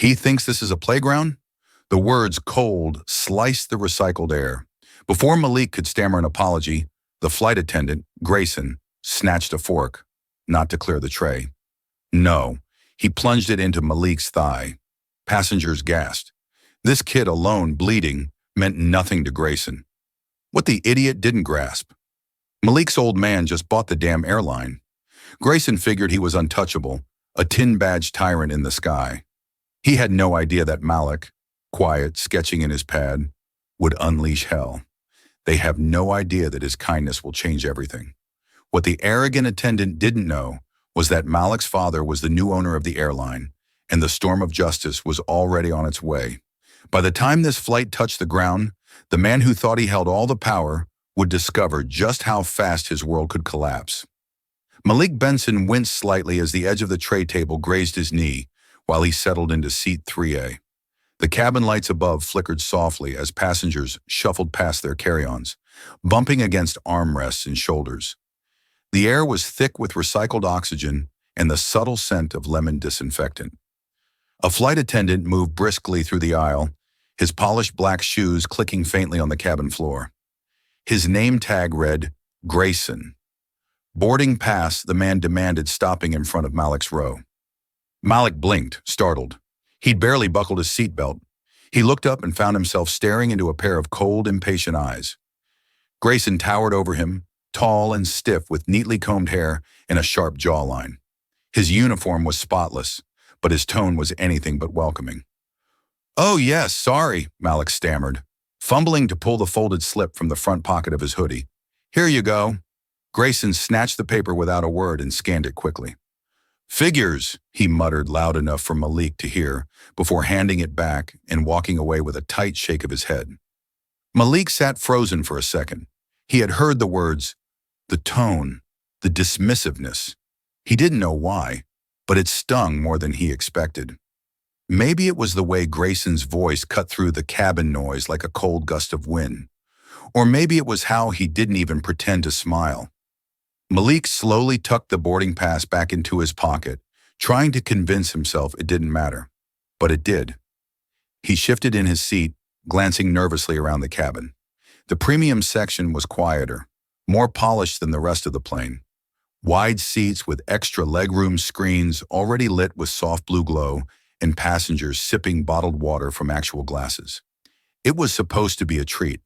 He thinks this is a playground? The words cold sliced the recycled air. Before Malik could stammer an apology, the flight attendant, Grayson, snatched a fork, not to clear the tray. No, he plunged it into Malik's thigh. Passengers gasped. This kid alone, bleeding, meant nothing to Grayson. What the idiot didn't grasp. Malik's old man just bought the damn airline. Grayson figured he was untouchable, a tin-badged tyrant in the sky. He had no idea that Malik, quiet, sketching in his pad, would unleash hell. They have no idea that his kindness will change everything. What the arrogant attendant didn't know was that Malik's father was the new owner of the airline, and the storm of justice was already on its way. By the time this flight touched the ground, the man who thought he held all the power would discover just how fast his world could collapse. Malik Benson winced slightly as the edge of the tray table grazed his knee while he settled into seat 3A. The cabin lights above flickered softly as passengers shuffled past their carry-ons, bumping against armrests and shoulders. The air was thick with recycled oxygen and the subtle scent of lemon disinfectant. A flight attendant moved briskly through the aisle, his polished black shoes clicking faintly on the cabin floor. His name tag read, Grayson. Boarding pass, the man demanded, stopping in front of Malik's row. Malik blinked, startled. He'd barely buckled his seatbelt. He looked up and found himself staring into a pair of cold, impatient eyes. Grayson towered over him, tall and stiff with neatly combed hair and a sharp jawline. His uniform was spotless, but his tone was anything but welcoming. "Oh yes, sorry," Malik stammered, fumbling to pull the folded slip from the front pocket of his hoodie. "Here you go." Grayson snatched the paper without a word and scanned it quickly. "Figures," he muttered loud enough for Malik to hear, before handing it back and walking away with a tight shake of his head. Malik sat frozen for a second. He had heard the words, the tone, the dismissiveness. He didn't know why, but it stung more than he expected. Maybe it was the way Grayson's voice cut through the cabin noise like a cold gust of wind. Or maybe it was how he didn't even pretend to smile. Malik slowly tucked the boarding pass back into his pocket, trying to convince himself it didn't matter. But it did. He shifted in his seat, glancing nervously around the cabin. The premium section was quieter, more polished than the rest of the plane. Wide seats with extra legroom screens already lit with soft blue glow and passengers sipping bottled water from actual glasses. It was supposed to be a treat.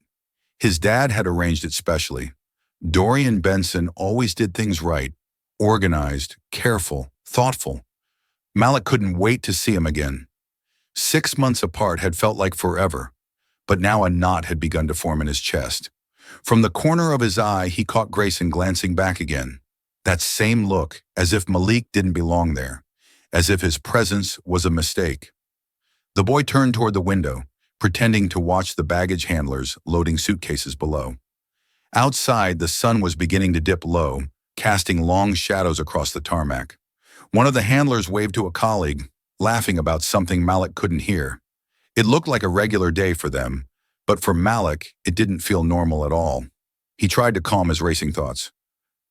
His dad had arranged it specially. Dorian Benson always did things right, organized, careful, thoughtful. Malik couldn't wait to see him again. 6 months apart had felt like forever, but now a knot had begun to form in his chest. From the corner of his eye, he caught Grayson glancing back again. That same look, as if Malik didn't belong there, as if his presence was a mistake. The boy turned toward the window, pretending to watch the baggage handlers loading suitcases below. Outside, the sun was beginning to dip low, casting long shadows across the tarmac. One of the handlers waved to a colleague, laughing about something Malik couldn't hear. It looked like a regular day for them, but for Malik, it didn't feel normal at all. He tried to calm his racing thoughts.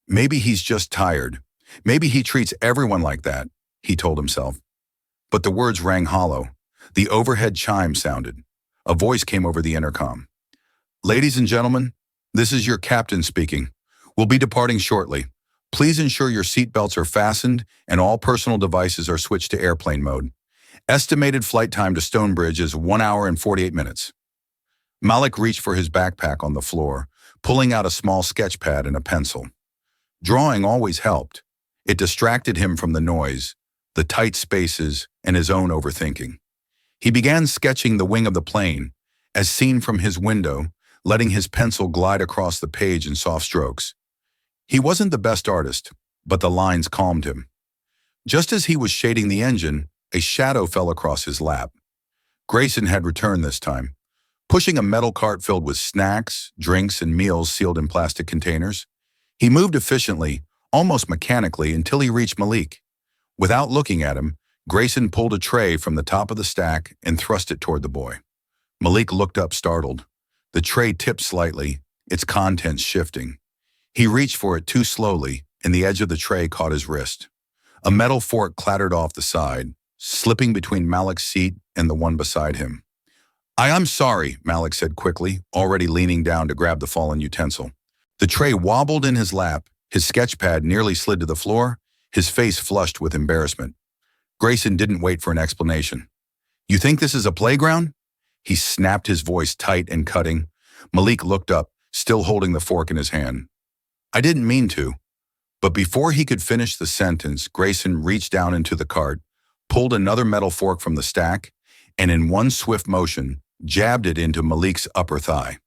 Maybe he's just tired. Maybe he treats everyone like that, he told himself. But the words rang hollow. The overhead chime sounded. A voice came over the intercom. "Ladies and gentlemen, this is your captain speaking. We'll be departing shortly. Please ensure your seatbelts are fastened and all personal devices are switched to airplane mode. Estimated flight time to Stonebridge is 1 hour and 48 minutes. Malik reached for his backpack on the floor, pulling out a small sketch pad and a pencil. Drawing always helped. It distracted him from the noise, the tight spaces, and his own overthinking. He began sketching the wing of the plane, as seen from his window, letting his pencil glide across the page in soft strokes. He wasn't the best artist, but the lines calmed him. Just as he was shading the engine, a shadow fell across his lap. Grayson had returned this time, pushing a metal cart filled with snacks, drinks, and meals sealed in plastic containers. He moved efficiently, almost mechanically, until he reached Malik. Without looking at him, Grayson pulled a tray from the top of the stack and thrust it toward the boy. Malik looked up, startled. The tray tipped slightly, its contents shifting. He reached for it too slowly, and the edge of the tray caught his wrist. A metal fork clattered off the side, slipping between Malik's seat and the one beside him. I'm sorry, Malik said quickly, already leaning down to grab the fallen utensil. The tray wobbled in his lap, his sketchpad nearly slid to the floor, his face flushed with embarrassment. Grayson didn't wait for an explanation. You think this is a playground? He snapped, his voice tight and cutting. Malik looked up, still holding the fork in his hand. I didn't mean to. But before he could finish the sentence, Grayson reached down into the cart, pulled another metal fork from the stack, and in one swift motion, jabbed it into Malik's upper thigh.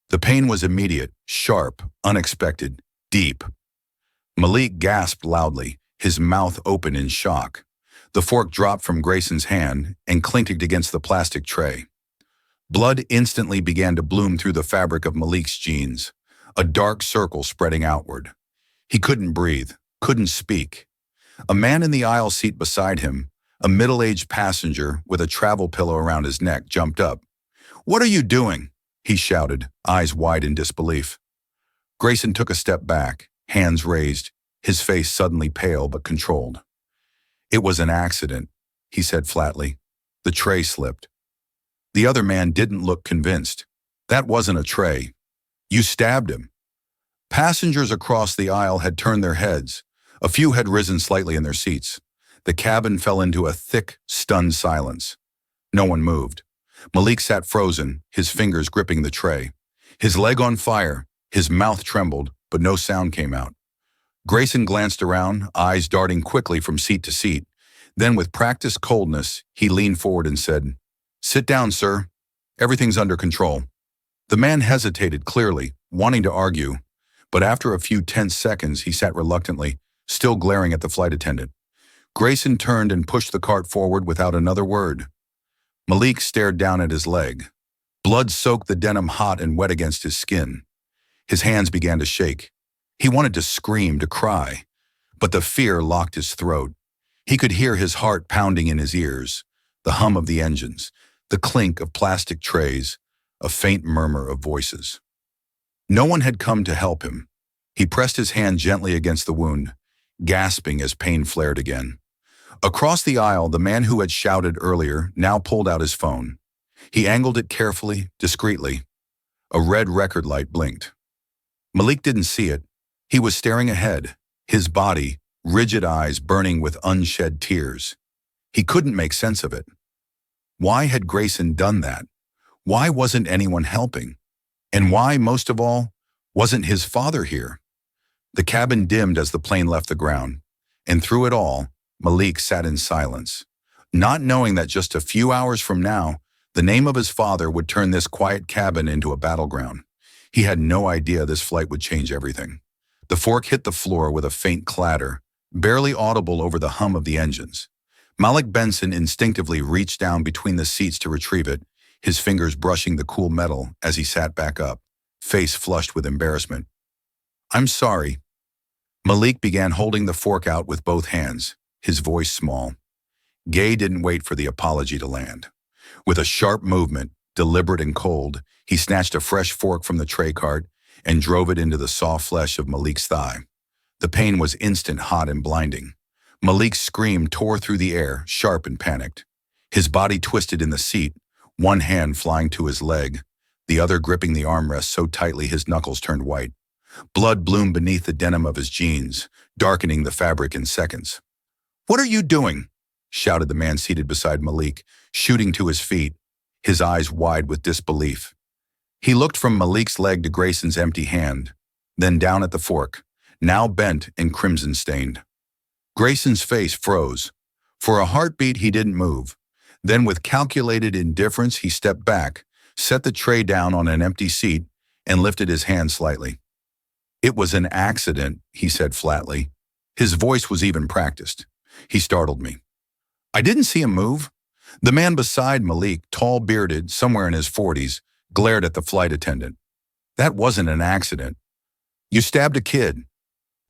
The pain was immediate, sharp, unexpected, deep. Malik gasped loudly, his mouth open in shock. The fork dropped from Grayson's hand and clinked against the plastic tray. Blood instantly began to bloom through the fabric of Malik's jeans, a dark circle spreading outward. He couldn't breathe, couldn't speak. A man in the aisle seat beside him, a middle-aged passenger with a travel pillow around his neck, jumped up. What are you doing? He shouted, eyes wide in disbelief. Grayson took a step back, hands raised, his face suddenly pale but controlled. It was an accident, he said flatly. The tray slipped. The other man didn't look convinced. That wasn't a tray. You stabbed him. Passengers across the aisle had turned their heads. A few had risen slightly in their seats. The cabin fell into a thick, stunned silence. No one moved. Malik sat frozen, his fingers gripping the tray. His leg on fire, his mouth trembled, but no sound came out. Grayson glanced around, eyes darting quickly from seat to seat. Then, with practiced coldness, he leaned forward and said, Sit down, sir. Everything's under control. The man hesitated clearly, wanting to argue, but after a few tense seconds, he sat reluctantly, still glaring at the flight attendant. Grayson turned and pushed the cart forward without another word. Malik stared down at his leg. Blood soaked the denim hot and wet against his skin. His hands began to shake. He wanted to scream, to cry, but the fear locked his throat. He could hear his heart pounding in his ears, the hum of the engines, the clink of plastic trays, a faint murmur of voices. No one had come to help him. He pressed his hand gently against the wound, gasping as pain flared again. Across the aisle, the man who had shouted earlier now pulled out his phone. He angled it carefully, discreetly. A red record light blinked. Malik didn't see it. He was staring ahead, his body, rigid eyes burning with unshed tears. He couldn't make sense of it. Why had Grayson done that? Why wasn't anyone helping? And why, most of all, wasn't his father here? The cabin dimmed as the plane left the ground, and through it all, Malik sat in silence, not knowing that just a few hours from now, the name of his father would turn this quiet cabin into a battleground. He had no idea this flight would change everything. The fork hit the floor with a faint clatter, barely audible over the hum of the engines. Malik Benson instinctively reached down between the seats to retrieve it, his fingers brushing the cool metal as he sat back up, face flushed with embarrassment. I'm sorry. Malik began holding the fork out with both hands, his voice small. Gay didn't wait for the apology to land. With a sharp movement, deliberate and cold, he snatched a fresh fork from the tray cart and drove it into the soft flesh of Malik's thigh. The pain was instant, hot and blinding. Malik's scream tore through the air, sharp and panicked. His body twisted in the seat, one hand flying to his leg, the other gripping the armrest so tightly his knuckles turned white. Blood bloomed beneath the denim of his jeans, darkening the fabric in seconds. What are you doing? Shouted the man seated beside Malik, shooting to his feet, his eyes wide with disbelief. He looked from Malik's leg to Grayson's empty hand, then down at the fork, now bent and crimson-stained. Grayson's face froze. For a heartbeat, he didn't move. Then, with calculated indifference, he stepped back, set the tray down on an empty seat, and lifted his hand slightly. It was an accident, he said flatly. His voice was even practiced. He startled me. I didn't see him move. The man beside Malik, tall-bearded, somewhere in his 40s, glared at the flight attendant. That wasn't an accident. You stabbed a kid.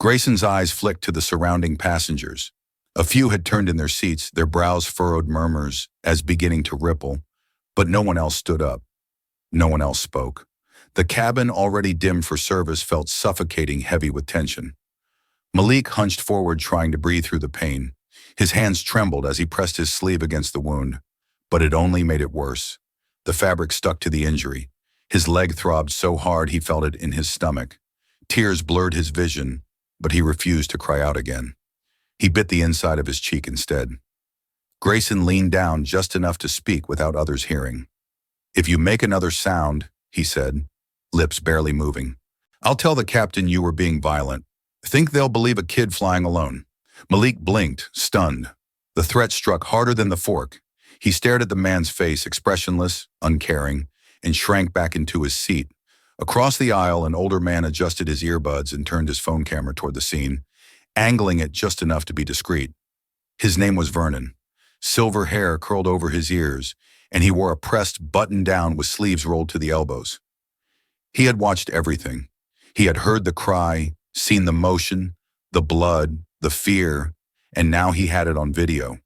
Grayson's eyes flicked to the surrounding passengers. A few had turned in their seats, their brows furrowed murmurs as beginning to ripple, but no one else stood up. No one else spoke. The cabin, already dimmed for service, felt suffocating, heavy with tension. Malik hunched forward, trying to breathe through the pain. His hands trembled as he pressed his sleeve against the wound, but it only made it worse. The fabric stuck to the injury. His leg throbbed so hard he felt it in his stomach. Tears blurred his vision, but he refused to cry out again. He bit the inside of his cheek instead. Grayson leaned down just enough to speak without others hearing. "If you make another sound," he said, lips barely moving, "I'll tell the captain you were being violent. Think they'll believe a kid flying alone." Malik blinked, stunned. The threat struck harder than the fork. He stared at the man's face, expressionless, uncaring, and shrank back into his seat. Across the aisle, an older man adjusted his earbuds and turned his phone camera toward the scene, angling it just enough to be discreet. His name was Vernon. Silver hair curled over his ears, and he wore a pressed button-down with sleeves rolled to the elbows. He had watched everything. He had heard the cry, seen the motion, the blood, the fear, and now he had it on video.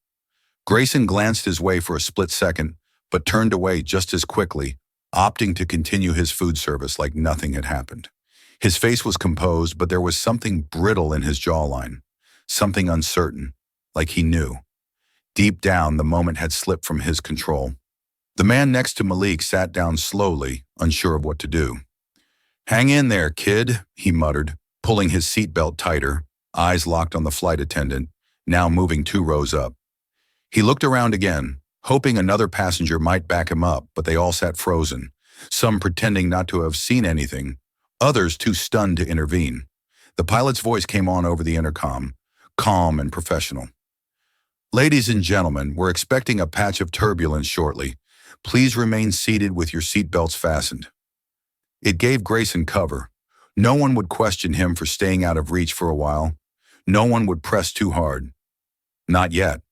Grayson glanced his way for a split second, but turned away just as quickly, opting to continue his food service like nothing had happened. His face was composed, but there was something brittle in his jawline, something uncertain, like he knew. Deep down, the moment had slipped from his control. The man next to Malik sat down slowly, unsure of what to do. "Hang in there, kid," he muttered, pulling his seatbelt tighter, eyes locked on the flight attendant, now moving 2 rows up. He looked around again, hoping another passenger might back him up, but they all sat frozen, some pretending not to have seen anything, others too stunned to intervene. The pilot's voice came on over the intercom, calm and professional. "Ladies and gentlemen, we're expecting a patch of turbulence shortly. Please remain seated with your seatbelts fastened." It gave Grayson cover. No one would question him for staying out of reach for a while. No one would press too hard. Not yet.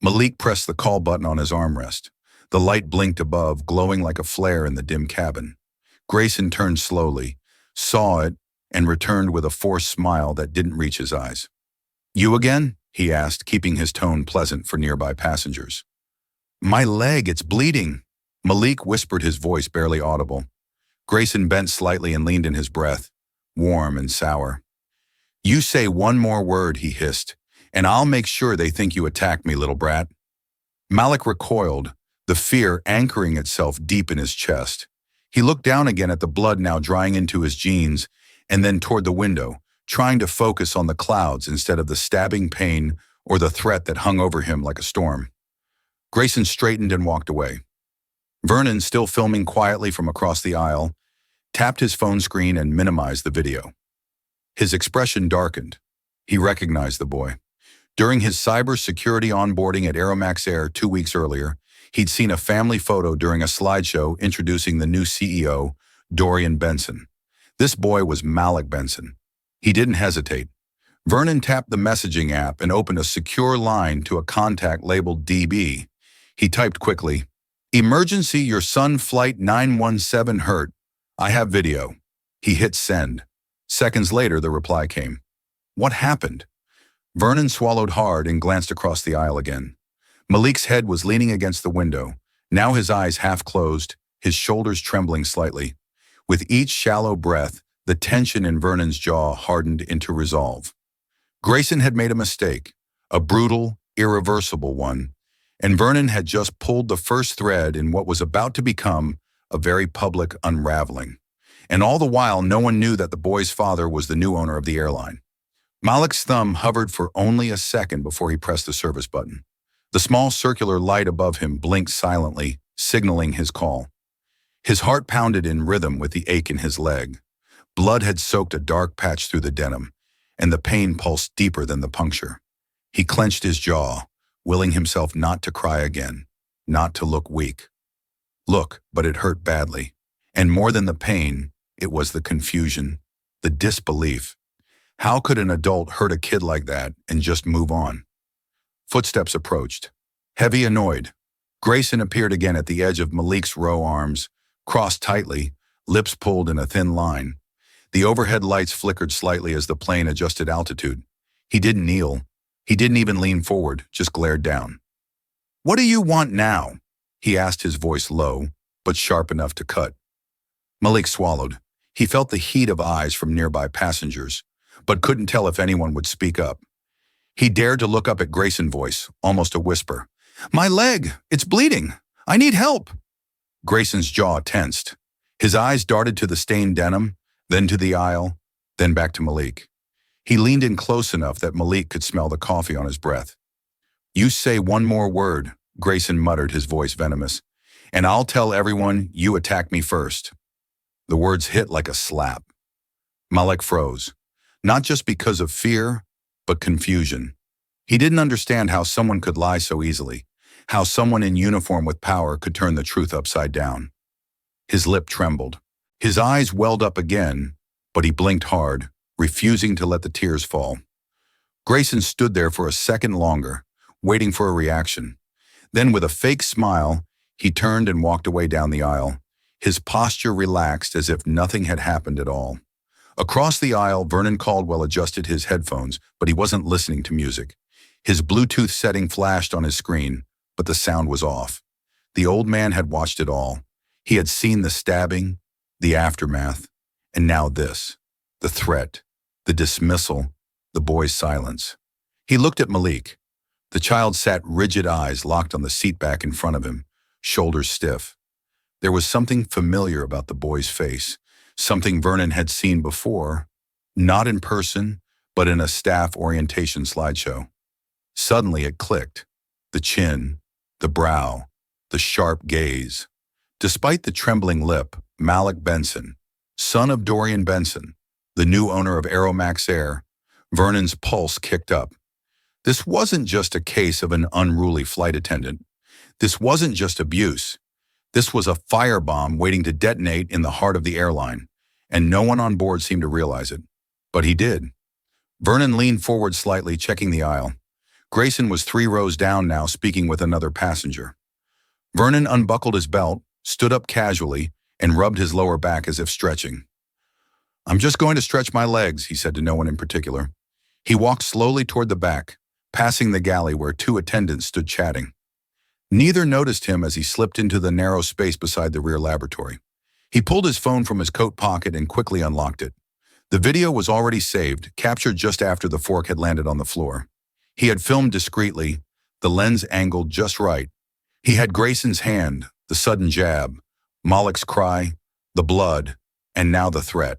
Malik pressed the call button on his armrest. The light blinked above, glowing like a flare in the dim cabin. Grayson turned slowly, saw it, and returned with a forced smile that didn't reach his eyes. "You again?" he asked, keeping his tone pleasant for nearby passengers. "My leg, it's bleeding," Malik whispered, his voice barely audible. Grayson bent slightly and leaned in his breath, warm and sour. "You say one more word," he hissed, "and I'll make sure they think you attacked me, little brat." Malik recoiled, the fear anchoring itself deep in his chest. He looked down again at the blood now drying into his jeans, and then toward the window, trying to focus on the clouds instead of the stabbing pain or the threat that hung over him like a storm. Grayson straightened and walked away. Vernon, still filming quietly from across the aisle, tapped his phone screen and minimized the video. His expression darkened. He recognized the boy. During his cybersecurity onboarding at Aeromax Air 2 weeks earlier, he'd seen a family photo during a slideshow introducing the new CEO, Dorian Benson. This boy was Malik Benson. He didn't hesitate. Vernon tapped the messaging app and opened a secure line to a contact labeled DB. He typed quickly, "Emergency, your son flight 917 hurt. I have video." He hit send. Seconds later, the reply came. What happened? Vernon swallowed hard and glanced across the aisle again. Malik's head was leaning against the window, now his eyes half closed, his shoulders trembling slightly. With each shallow breath, the tension in Vernon's jaw hardened into resolve. Grayson had made a mistake, a brutal, irreversible one, and Vernon had just pulled the first thread in what was about to become a very public unraveling. And all the while, no one knew that the boy's father was the new owner of the airline. Malik's thumb hovered for only a second before he pressed the service button. The small circular light above him blinked silently, signaling his call. His heart pounded in rhythm with the ache in his leg. Blood had soaked a dark patch through the denim, and the pain pulsed deeper than the puncture. He clenched his jaw, willing himself not to cry again, not to look weak. Look, but it hurt badly. And more than the pain, it was the confusion, the disbelief. How could an adult hurt a kid like that and just move on? Footsteps approached. Heavy, annoyed, Grayson appeared again at the edge of Malik's row, arms crossed tightly, lips pulled in a thin line. The overhead lights flickered slightly as the plane adjusted altitude. He didn't kneel. He didn't even lean forward, just glared down. "What do you want now?" he asked, his voice low, but sharp enough to cut. Malik swallowed. He felt the heat of eyes from nearby passengers, but couldn't tell if anyone would speak up. He dared to look up at Grayson's voice, almost a whisper. "My leg! It's bleeding! I need help!" Grayson's jaw tensed. His eyes darted to the stained denim, then to the aisle, then back to Malik. He leaned in close enough that Malik could smell the coffee on his breath. "You say one more word," Grayson muttered, his voice venomous, "and I'll tell everyone you attacked me first." The words hit like a slap. Malik froze, not just because of fear, but confusion. He didn't understand how someone could lie so easily, how someone in uniform with power could turn the truth upside down. His lip trembled. His eyes welled up again, but he blinked hard, refusing to let the tears fall. Grayson stood there for a second longer, waiting for a reaction. Then, with a fake smile, he turned and walked away down the aisle, his posture relaxed as if nothing had happened at all. Across the aisle, Vernon Caldwell adjusted his headphones, but he wasn't listening to music. His Bluetooth setting flashed on his screen, but the sound was off. The old man had watched it all. He had seen the stabbing, the aftermath, and now this, the threat, the dismissal, the boy's silence. He looked at Malik. The child sat rigid, eyes locked on the seat back in front of him, shoulders stiff. There was something familiar about the boy's face, something Vernon had seen before, not in person, but in a staff orientation slideshow. Suddenly it clicked. The chin, the brow, the sharp gaze. Despite the trembling lip, Malik Benson, son of Dorian Benson, the new owner of Aeromax Air, Vernon's pulse kicked up. This wasn't just a case of an unruly flight attendant. This wasn't just abuse. This was a firebomb waiting to detonate in the heart of the airline, and no one on board seemed to realize it. But he did. Vernon leaned forward slightly, checking the aisle. Grayson was 3 rows down now, speaking with another passenger. Vernon unbuckled his belt, stood up casually, and rubbed his lower back as if stretching. "I'm just going to stretch my legs," he said to no one in particular. He walked slowly toward the back, passing the galley where 2 attendants stood chatting. Neither noticed him as he slipped into the narrow space beside the rear laboratory. He pulled his phone from his coat pocket and quickly unlocked it. The video was already saved, captured just after the fork had landed on the floor. He had filmed discreetly, the lens angled just right. He had Grayson's hand, the sudden jab, Malik's cry, the blood, and now the threat.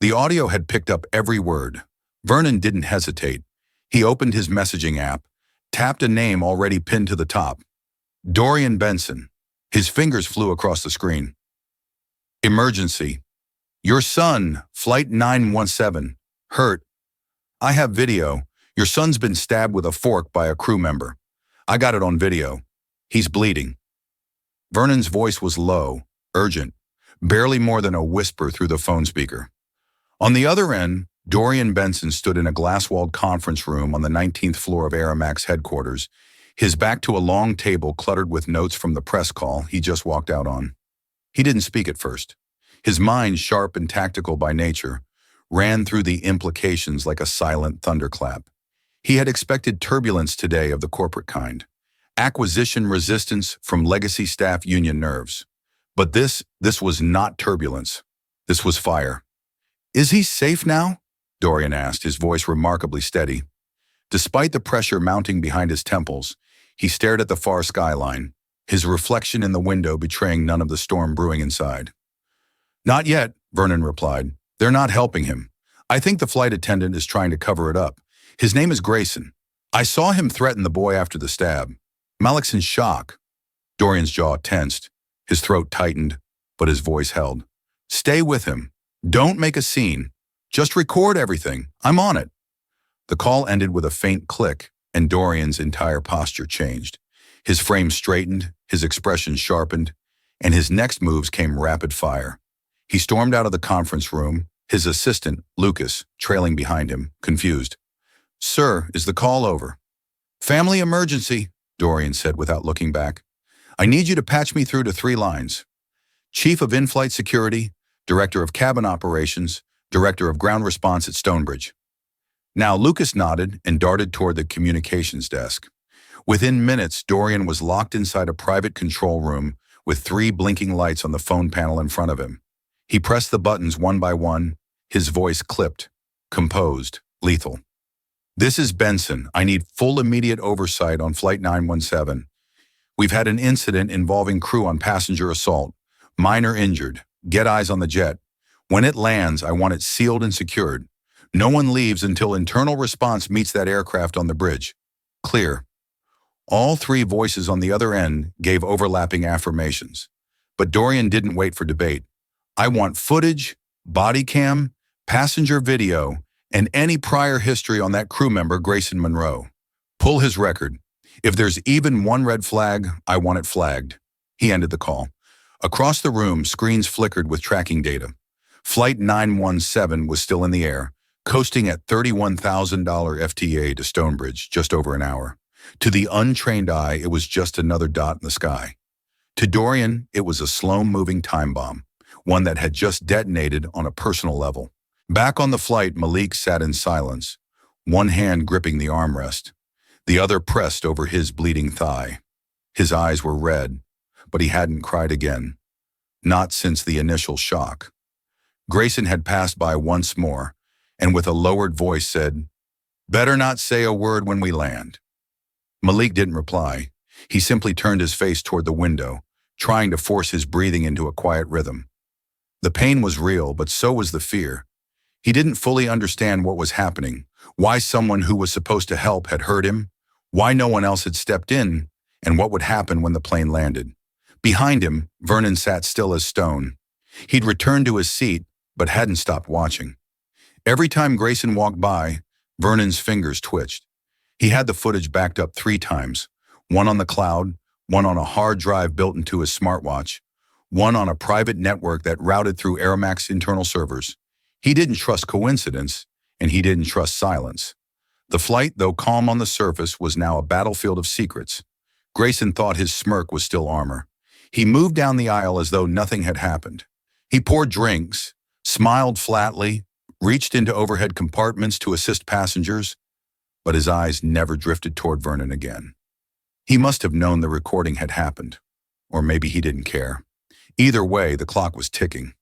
The audio had picked up every word. Vernon didn't hesitate. He opened his messaging app, tapped a name already pinned to the top. Dorian Benson. His fingers flew across the screen. "Emergency. Your son, Flight 917, hurt. I have video. Your son's been stabbed with a fork by a crew member. I got it on video. He's bleeding." Vernon's voice was low, urgent, barely more than a whisper through the phone speaker. On the other end, Dorian Benson stood in a glass-walled conference room on the 19th floor of Aeromax headquarters, his back to a long table cluttered with notes from the press call he just walked out on. He didn't speak at first. His mind, sharp and tactical by nature, ran through the implications like a silent thunderclap. He had expected turbulence today of the corporate kind. Acquisition resistance from legacy staff union nerves. But this was not turbulence. This was fire. "Is he safe now?" Dorian asked, his voice remarkably steady. Despite the pressure mounting behind his temples, he stared at the far skyline, his reflection in the window betraying none of the storm brewing inside. "Not yet," Vernon replied. "They're not helping him. I think the flight attendant is trying to cover it up. His name is Grayson. I saw him threaten the boy after the stab. Malik's in shock." Dorian's jaw tensed, his throat tightened, but his voice held. "Stay with him. Don't make a scene. Just record everything. I'm on it." The call ended with a faint click, and Dorian's entire posture changed. His frame straightened, his expression sharpened, and his next moves came rapid fire. He stormed out of the conference room, his assistant, Lucas, trailing behind him, confused. "Sir, is the call over?" "Family emergency," Dorian said without looking back. "I need you to patch me through to 3 lines. Chief of In-Flight Security, Director of Cabin Operations, Director of Ground Response at Stonebridge." Now Lucas nodded and darted toward the communications desk. Within minutes, Dorian was locked inside a private control room with 3 blinking lights on the phone panel in front of him. He pressed the buttons one by one, his voice clipped, composed, lethal. This is Benson. I need full immediate oversight on Flight 917. We've had an incident involving crew on passenger assault. Minor injured. Get eyes on the jet. When it lands, I want it sealed and secured. No one leaves until internal response meets that aircraft on the bridge. Clear. All three voices on the other end gave overlapping affirmations. But Dorian didn't wait for debate. I want footage, body cam, passenger video, and any prior history on that crew member, Grayson Monroe. Pull his record. If there's even one red flag, I want it flagged. He ended the call. Across the room, screens flickered with tracking data. Flight 917 was still in the air, coasting at $31,000 FTA to Stonebridge, just over an hour. To the untrained eye, it was just another dot in the sky. To Dorian, it was a slow-moving time bomb, one that had just detonated on a personal level. Back on the flight, Malik sat in silence, one hand gripping the armrest, the other pressed over his bleeding thigh. His eyes were red, but he hadn't cried again. Not since the initial shock. Grayson had passed by once more, and with a lowered voice said, "Better not say a word when we land." Malik didn't reply. He simply turned his face toward the window, trying to force his breathing into a quiet rhythm. The pain was real, but so was the fear. He didn't fully understand what was happening, why someone who was supposed to help had hurt him, why no one else had stepped in, and what would happen when the plane landed. Behind him, Vernon sat still as stone. He'd returned to his seat, but hadn't stopped watching. Every time Grayson walked by, Vernon's fingers twitched. He had the footage backed up 3 times, one on the cloud, one on a hard drive built into his smartwatch, one on a private network that routed through Airmac's internal servers. He didn't trust coincidence, and he didn't trust silence. The flight, though calm on the surface, was now a battlefield of secrets. Grayson thought his smirk was still armor. He moved down the aisle as though nothing had happened. He poured drinks, smiled flatly, reached into overhead compartments to assist passengers, but his eyes never drifted toward Vernon again. He must have known the recording had happened, or maybe he didn't care. Either way, the clock was ticking.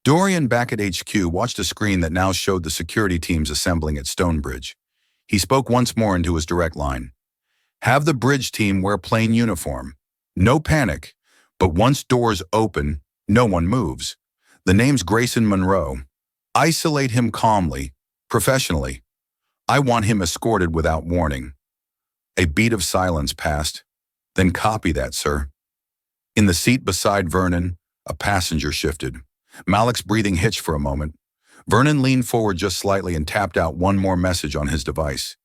Dorian, back at HQ, watched a screen that now showed the security teams assembling at Stonebridge. He spoke once more into his direct line. Have the bridge team wear plain uniform. No panic, but once doors open, no one moves. The name's Grayson Monroe. Isolate him calmly, professionally. I want him escorted without warning. A beat of silence passed. Then copy that, sir. In the seat beside Vernon, a passenger shifted. Malik's breathing hitched for a moment. Vernon leaned forward just slightly and tapped out one more message on his device.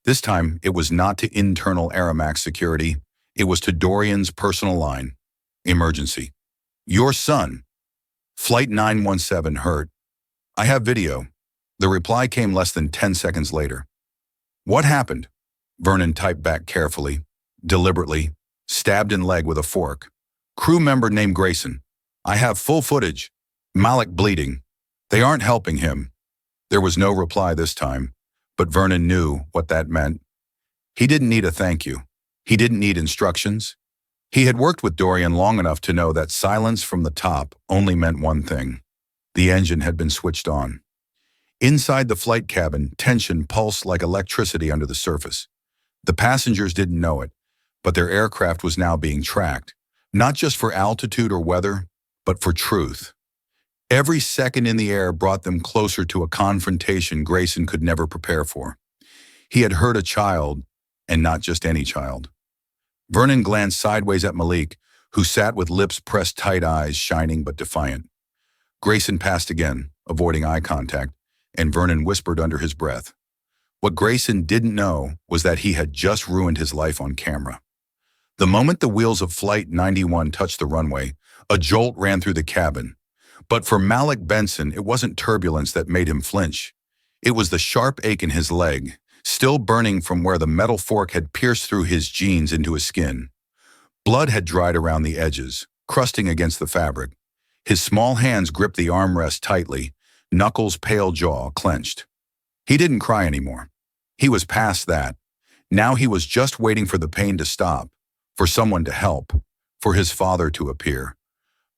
This time, it was not to internal Airmax security. It was to Dorian's personal line. Emergency. Your son. Flight 917 hurt. I have video. The reply came less than 10 seconds later. What happened? Vernon typed back carefully, deliberately, stabbed in leg with a fork. Crew member named Grayson. I have full footage. Malik bleeding. They aren't helping him. There was no reply this time, but Vernon knew what that meant. He didn't need a thank you. He didn't need instructions. He had worked with Dorian long enough to know that silence from the top only meant one thing. The engine had been switched on. Inside the flight cabin, tension pulsed like electricity under the surface. The passengers didn't know it, but their aircraft was now being tracked, not just for altitude or weather, but for truth. Every second in the air brought them closer to a confrontation Grayson could never prepare for. He had hurt a child, and not just any child. Vernon glanced sideways at Malik, who sat with lips pressed tight, eyes shining but defiant. Grayson passed again, avoiding eye contact, and Vernon whispered under his breath. What Grayson didn't know was that he had just ruined his life on camera. The moment the wheels of Flight 91 touched the runway, a jolt ran through the cabin. But for Malik Benson, it wasn't turbulence that made him flinch. It was the sharp ache in his leg, still burning from where the metal fork had pierced through his jeans into his skin. Blood had dried around the edges, crusting against the fabric. His small hands gripped the armrest tightly, knuckles, pale jaw clenched. He didn't cry anymore. He was past that. Now he was just waiting for the pain to stop, for someone to help, for his father to appear.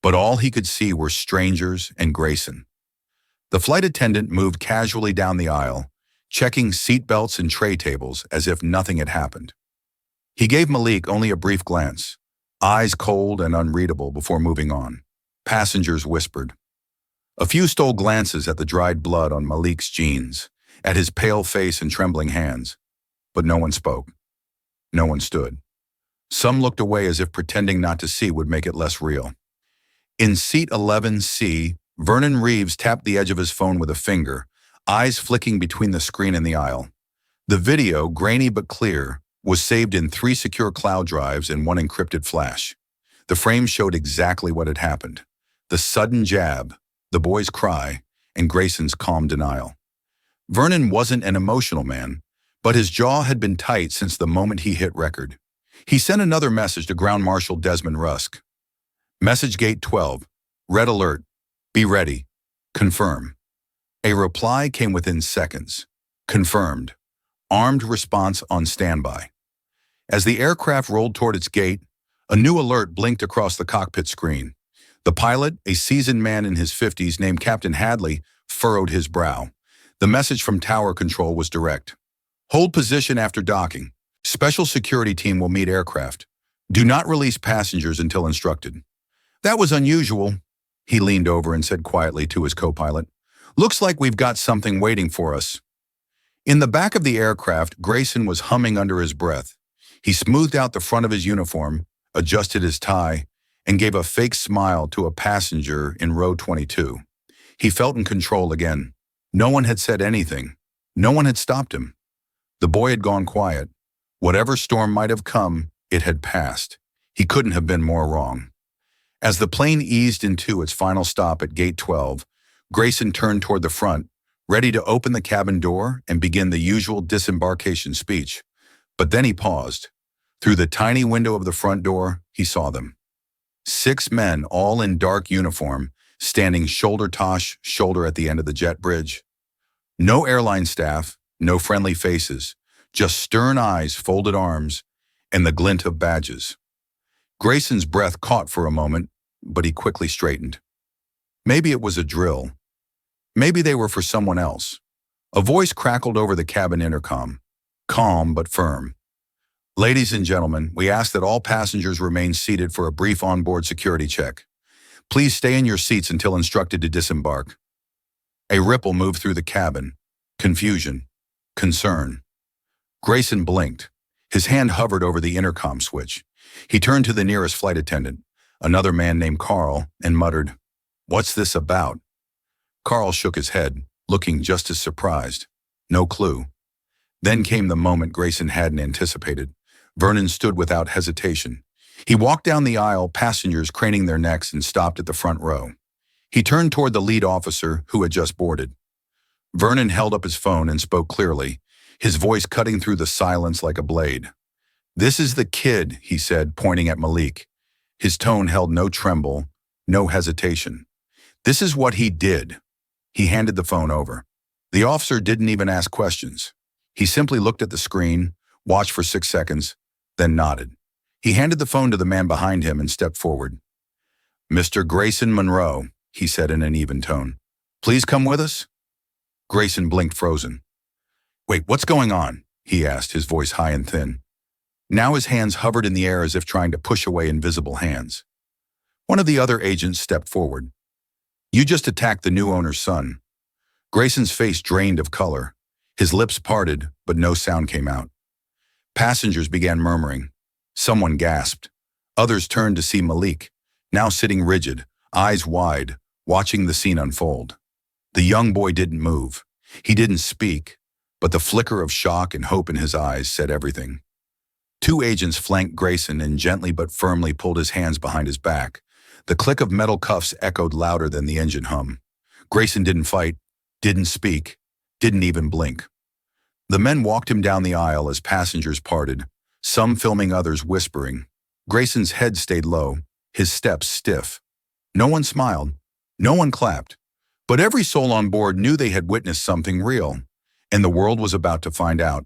But all he could see were strangers and Grayson. The flight attendant moved casually down the aisle, checking seatbelts and tray tables as if nothing had happened. He gave Malik only a brief glance, eyes cold and unreadable before moving on. Passengers whispered. A few stole glances at the dried blood on Malik's jeans, at his pale face and trembling hands, but no one spoke. No one stood. Some looked away as if pretending not to see would make it less real. In seat 11C, Vernon Reeves tapped the edge of his phone with a finger, eyes flicking between the screen and the aisle. The video, grainy but clear, was saved in 3 secure cloud drives and 1 encrypted flash. The frame showed exactly what had happened. The sudden jab, the boy's cry, and Grayson's calm denial. Vernon wasn't an emotional man, but his jaw had been tight since the moment he hit record. He sent another message to Ground Marshal Desmond Rusk. Message Gate 12. Red alert. Be ready. Confirm. A reply came within seconds. Confirmed. Armed response on standby. As the aircraft rolled toward its gate, a new alert blinked across the cockpit screen. The pilot, a seasoned man in his 50s named Captain Hadley, furrowed his brow. The message from tower control was direct. Hold position after docking. Special security team will meet aircraft. Do not release passengers until instructed. That was unusual. He leaned over and said quietly to his co-pilot. Looks like we've got something waiting for us. In the back of the aircraft, Grayson was humming under his breath. He smoothed out the front of his uniform, adjusted his tie, and gave a fake smile to a passenger in row 22. He felt in control again. No one had said anything. No one had stopped him. The boy had gone quiet. Whatever storm might have come, it had passed. He couldn't have been more wrong. As the plane eased into its final stop at Gate 12, Grayson turned toward the front, ready to open the cabin door and begin the usual disembarkation speech. But then he paused. Through the tiny window of the front door, he saw them. 6 men, all in dark uniform, standing shoulder to shoulder at the end of the jet bridge. No airline staff, no friendly faces, just stern eyes, folded arms, and the glint of badges. Grayson's breath caught for a moment, but he quickly straightened. Maybe it was a drill. Maybe they were for someone else. A voice crackled over the cabin intercom, calm but firm. Ladies and gentlemen, we ask that all passengers remain seated for a brief onboard security check. Please stay in your seats until instructed to disembark. A ripple moved through the cabin. Confusion. Concern. Grayson blinked. His hand hovered over the intercom switch. He turned to the nearest flight attendant, another man named Carl, and muttered, "What's this about?" Carl shook his head, looking just as surprised. No clue. Then came the moment Grayson hadn't anticipated. Vernon stood without hesitation. He walked down the aisle, passengers craning their necks, and stopped at the front row. He turned toward the lead officer, who had just boarded. Vernon held up his phone and spoke clearly, his voice cutting through the silence like a blade. "This is the kid," he said, pointing at Malik. His tone held no tremble, no hesitation. "This is what he did." He handed the phone over. The officer didn't even ask questions. He simply looked at the screen, watched for 6 seconds, then nodded. He handed the phone to the man behind him and stepped forward. "Mr. Grayson Monroe," he said in an even tone. "Please come with us?" Grayson blinked, frozen. "Wait, what's going on?" he asked, his voice high and thin. Now his hands hovered in the air as if trying to push away invisible hands. One of the other agents stepped forward. "You just attacked the new owner's son." Grayson's face drained of color. His lips parted, but no sound came out. Passengers began murmuring. Someone gasped. Others turned to see Malik, now sitting rigid, eyes wide, watching the scene unfold. The young boy didn't move. He didn't speak, but the flicker of shock and hope in his eyes said everything. 2 agents flanked Grayson and gently but firmly pulled his hands behind his back. The click of metal cuffs echoed louder than the engine hum. Grayson didn't fight, didn't speak, didn't even blink. The men walked him down the aisle as passengers parted, some filming, others whispering. Grayson's head stayed low, his steps stiff. No one smiled, no one clapped, but every soul on board knew they had witnessed something real, and the world was about to find out.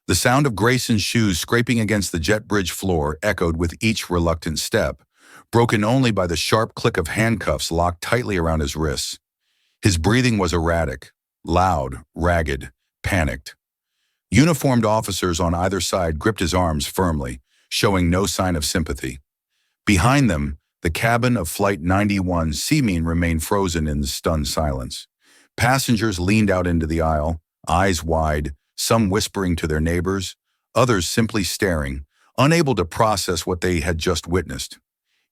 The sound of Grayson's shoes scraping against the jet bridge floor echoed with each reluctant step, broken only by the sharp click of handcuffs locked tightly around his wrists. His breathing was erratic, loud, ragged, panicked. Uniformed officers on either side gripped his arms firmly, showing no sign of sympathy. Behind them, the cabin of Flight 91 Seamean remained frozen in the stunned silence. Passengers leaned out into the aisle, eyes wide, some whispering to their neighbors, others simply staring, unable to process what they had just witnessed.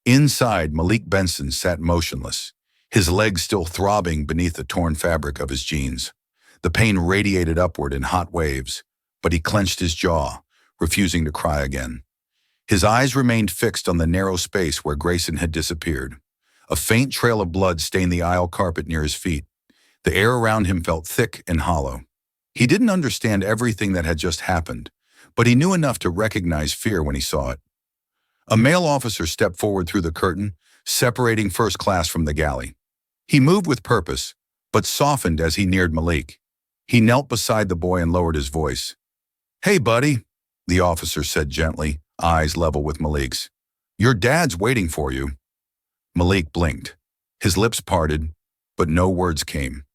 Inside, Malik Benson sat motionless, his legs still throbbing beneath the torn fabric of his jeans. The pain radiated upward in hot waves, but he clenched his jaw, refusing to cry again. His eyes remained fixed on the narrow space where Grayson had disappeared. A faint trail of blood stained the aisle carpet near his feet. The air around him felt thick and hollow. He didn't understand everything that had just happened, but he knew enough to recognize fear when he saw it. A male officer stepped forward through the curtain, separating first class from the galley. He moved with purpose, but softened as he neared Malik. He knelt beside the boy and lowered his voice. "Hey, buddy," the officer said gently, eyes level with Malik's. "Your dad's waiting for you." Malik blinked. His lips parted, but no words came.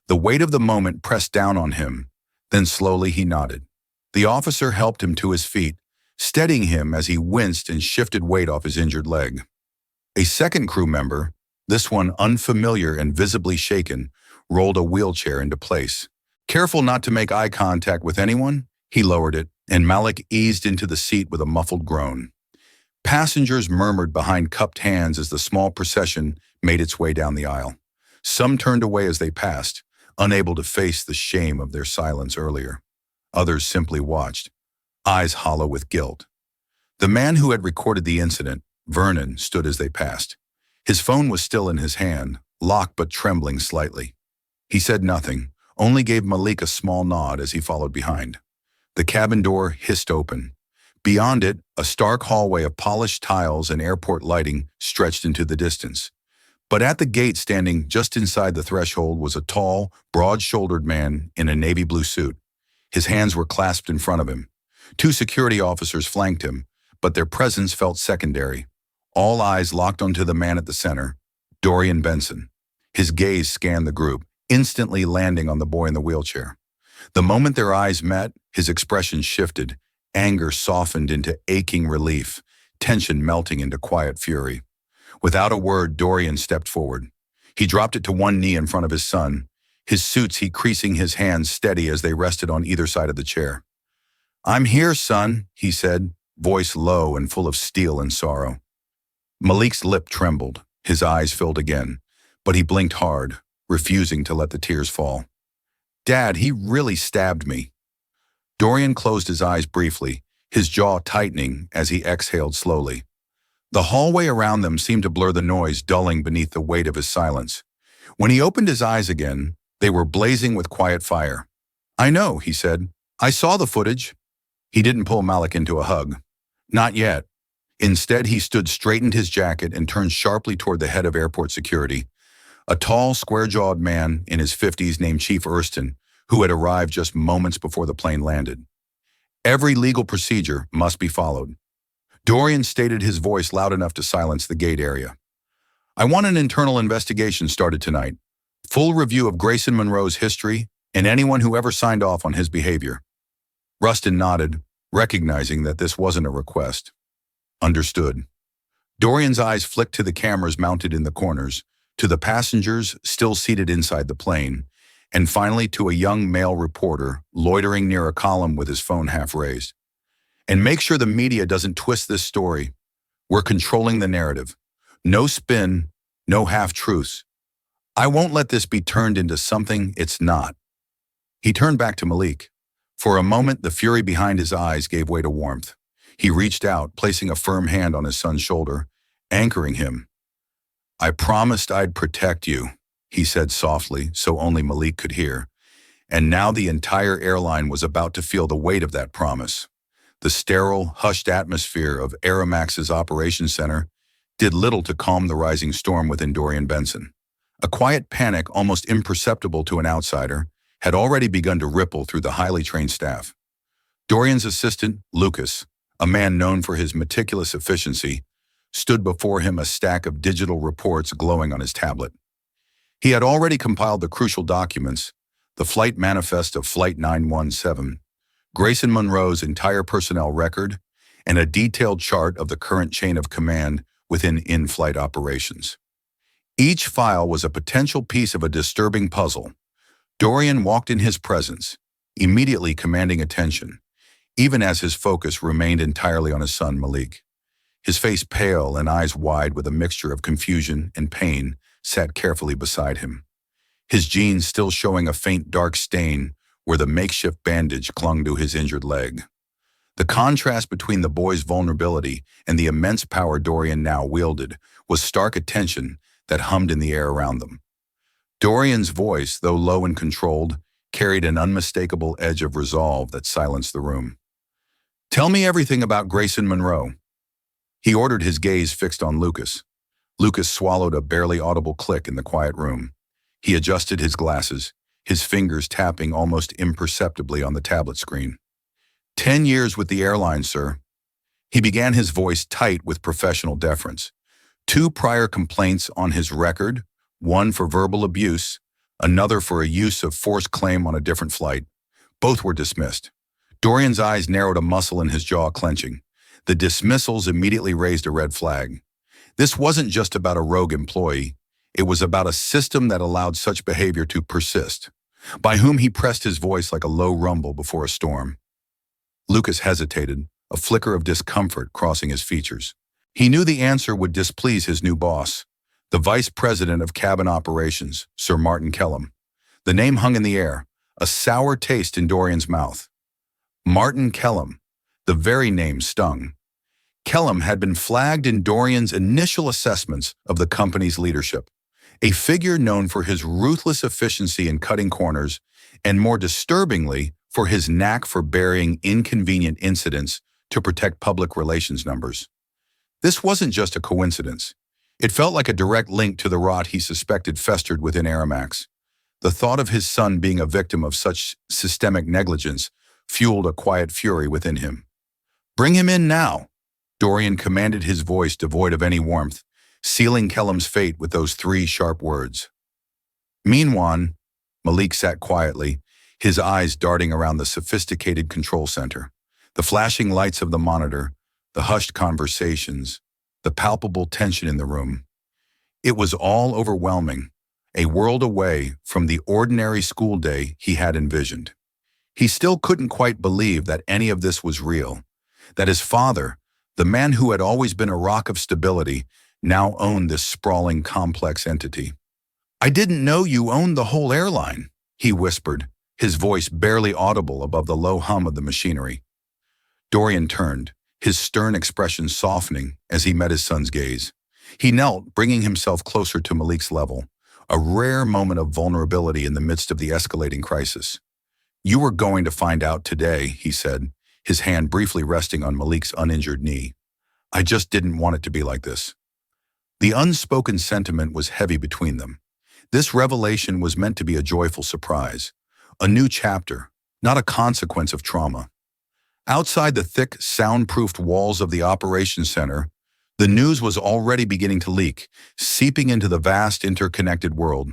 The weight of the moment pressed down on him. Then slowly he nodded. The officer helped him to his feet, steadying him as he winced and shifted weight off his injured leg. A second crew member, this one unfamiliar and visibly shaken, rolled a wheelchair into place. Careful not to make eye contact with anyone, he lowered it, and Malik eased into the seat with a muffled groan. Passengers murmured behind cupped hands as the small procession made its way down the aisle. Some turned away as they passed, unable to face the shame of their silence earlier. Others simply watched, eyes hollow with guilt. The man who had recorded the incident, Vernon, stood as they passed. His phone was still in his hand, locked but trembling slightly. He said nothing, only gave Malik a small nod as he followed behind. The cabin door hissed open. Beyond it, a stark hallway of polished tiles and airport lighting stretched into the distance. But at the gate, standing just inside the threshold, was a tall, broad-shouldered man in a navy blue suit. His hands were clasped in front of him. Two security officers flanked him, but their presence felt secondary. All eyes locked onto the man at the center, Dorian Benson. His gaze scanned the group, instantly landing on the boy in the wheelchair. The moment their eyes met, his expression shifted. Anger softened into aching relief, tension melting into quiet fury. Without a word, Dorian stepped forward. He dropped it to one knee in front of his son, his suits creasing his hands steady as they rested on either side of the chair. "I'm here, son," he said, voice low and full of steel and sorrow. Malik's lip trembled, his eyes filled again, but he blinked hard, refusing to let the tears fall. "Dad, he really stabbed me." Dorian closed his eyes briefly, his jaw tightening as he exhaled slowly. The hallway around them seemed to blur the noise, dulling beneath the weight of his silence. When he opened his eyes again, they were blazing with quiet fire. "I know," he said. "I saw the footage." He didn't pull Malik into a hug. Not yet. Instead, he straightened his jacket and turned sharply toward the head of airport security, a tall, square-jawed man in his 50s named Chief Erston, who had arrived just moments before the plane landed. "Every legal procedure must be followed." Dorian stated, his voice loud enough to silence the gate area. "I want an internal investigation started tonight. Full review of Grayson Monroe's history and anyone who ever signed off on his behavior." Rustin nodded, recognizing that this wasn't a request. "Understood." Dorian's eyes flicked to the cameras mounted in the corners, to the passengers still seated inside the plane, and finally to a young male reporter loitering near a column with his phone half raised. "And make sure the media doesn't twist this story. We're controlling the narrative. No spin, no half-truths. I won't let this be turned into something it's not." He turned back to Malik. For a moment, the fury behind his eyes gave way to warmth. He reached out, placing a firm hand on his son's shoulder, anchoring him. "I promised I'd protect you," he said softly, so only Malik could hear. And now the entire airline was about to feel the weight of that promise. The sterile, hushed atmosphere of Aeromax's operations center did little to calm the rising storm within Dorian Benson. A quiet panic, almost imperceptible to an outsider, had already begun to ripple through the highly trained staff. Dorian's assistant, Lucas, a man known for his meticulous efficiency, stood before him, a stack of digital reports glowing on his tablet. He had already compiled the crucial documents, the flight manifest of Flight 917, Grayson Monroe's entire personnel record, and a detailed chart of the current chain of command within in-flight operations. Each file was a potential piece of a disturbing puzzle. Dorian walked in his presence, immediately commanding attention, even as his focus remained entirely on his son Malik. His face pale and eyes wide with a mixture of confusion and pain sat carefully beside him, his jeans still showing a faint dark stain where the makeshift bandage clung to his injured leg. The contrast between the boy's vulnerability and the immense power Dorian now wielded was stark attention that hummed in the air around them. Dorian's voice, though low and controlled, carried an unmistakable edge of resolve that silenced the room. "Tell me everything about Grayson Monroe." He ordered, his gaze fixed on Lucas. Lucas swallowed a barely audible click in the quiet room. He adjusted his glasses, his fingers tapping almost imperceptibly on the tablet screen. 10 years with the airline, sir." He began, his voice tight with professional deference. 2 prior complaints on his record, one for verbal abuse, another for a use of force claim on a different flight. Both were dismissed. Dorian's eyes narrowed, a muscle in his jaw clenching. The dismissals immediately raised a red flag. This wasn't just about a rogue employee. It was about a system that allowed such behavior to persist. By whom? He pressed his voice like a low rumble before a storm. Lucas hesitated, a flicker of discomfort crossing his features. He knew the answer would displease his new boss, the Vice President of Cabin Operations, Sir Martin Kellum. The name hung in the air, a sour taste in Dorian's mouth. Martin Kellum. The very name stung. Kellum had been flagged in Dorian's initial assessments of the company's leadership, a figure known for his ruthless efficiency in cutting corners, and more disturbingly, for his knack for burying inconvenient incidents to protect public relations numbers. This wasn't just a coincidence. It felt like a direct link to the rot he suspected festered within Aramax. The thought of his son being a victim of such systemic negligence fueled a quiet fury within him. "Bring him in now," Dorian commanded, his voice devoid of any warmth, sealing Kellum's fate with those 3 sharp words. Meanwhile, Malik sat quietly, his eyes darting around the sophisticated control center. The flashing lights of the monitor, the hushed conversations, the palpable tension in the room. It was all overwhelming, a world away from the ordinary school day he had envisioned. He still couldn't quite believe that any of this was real, that his father, the man who had always been a rock of stability, now owned this sprawling, complex entity. "I didn't know you owned the whole airline," he whispered, his voice barely audible above the low hum of the machinery. Dorian turned, his stern expression softening as he met his son's gaze. He knelt, bringing himself closer to Malik's level, a rare moment of vulnerability in the midst of the escalating crisis. "You were going to find out today," he said, his hand briefly resting on Malik's uninjured knee. "I just didn't want it to be like this." The unspoken sentiment was heavy between them. This revelation was meant to be a joyful surprise, a new chapter, not a consequence of trauma. Outside the thick, soundproofed walls of the operations center, the news was already beginning to leak, seeping into the vast interconnected world.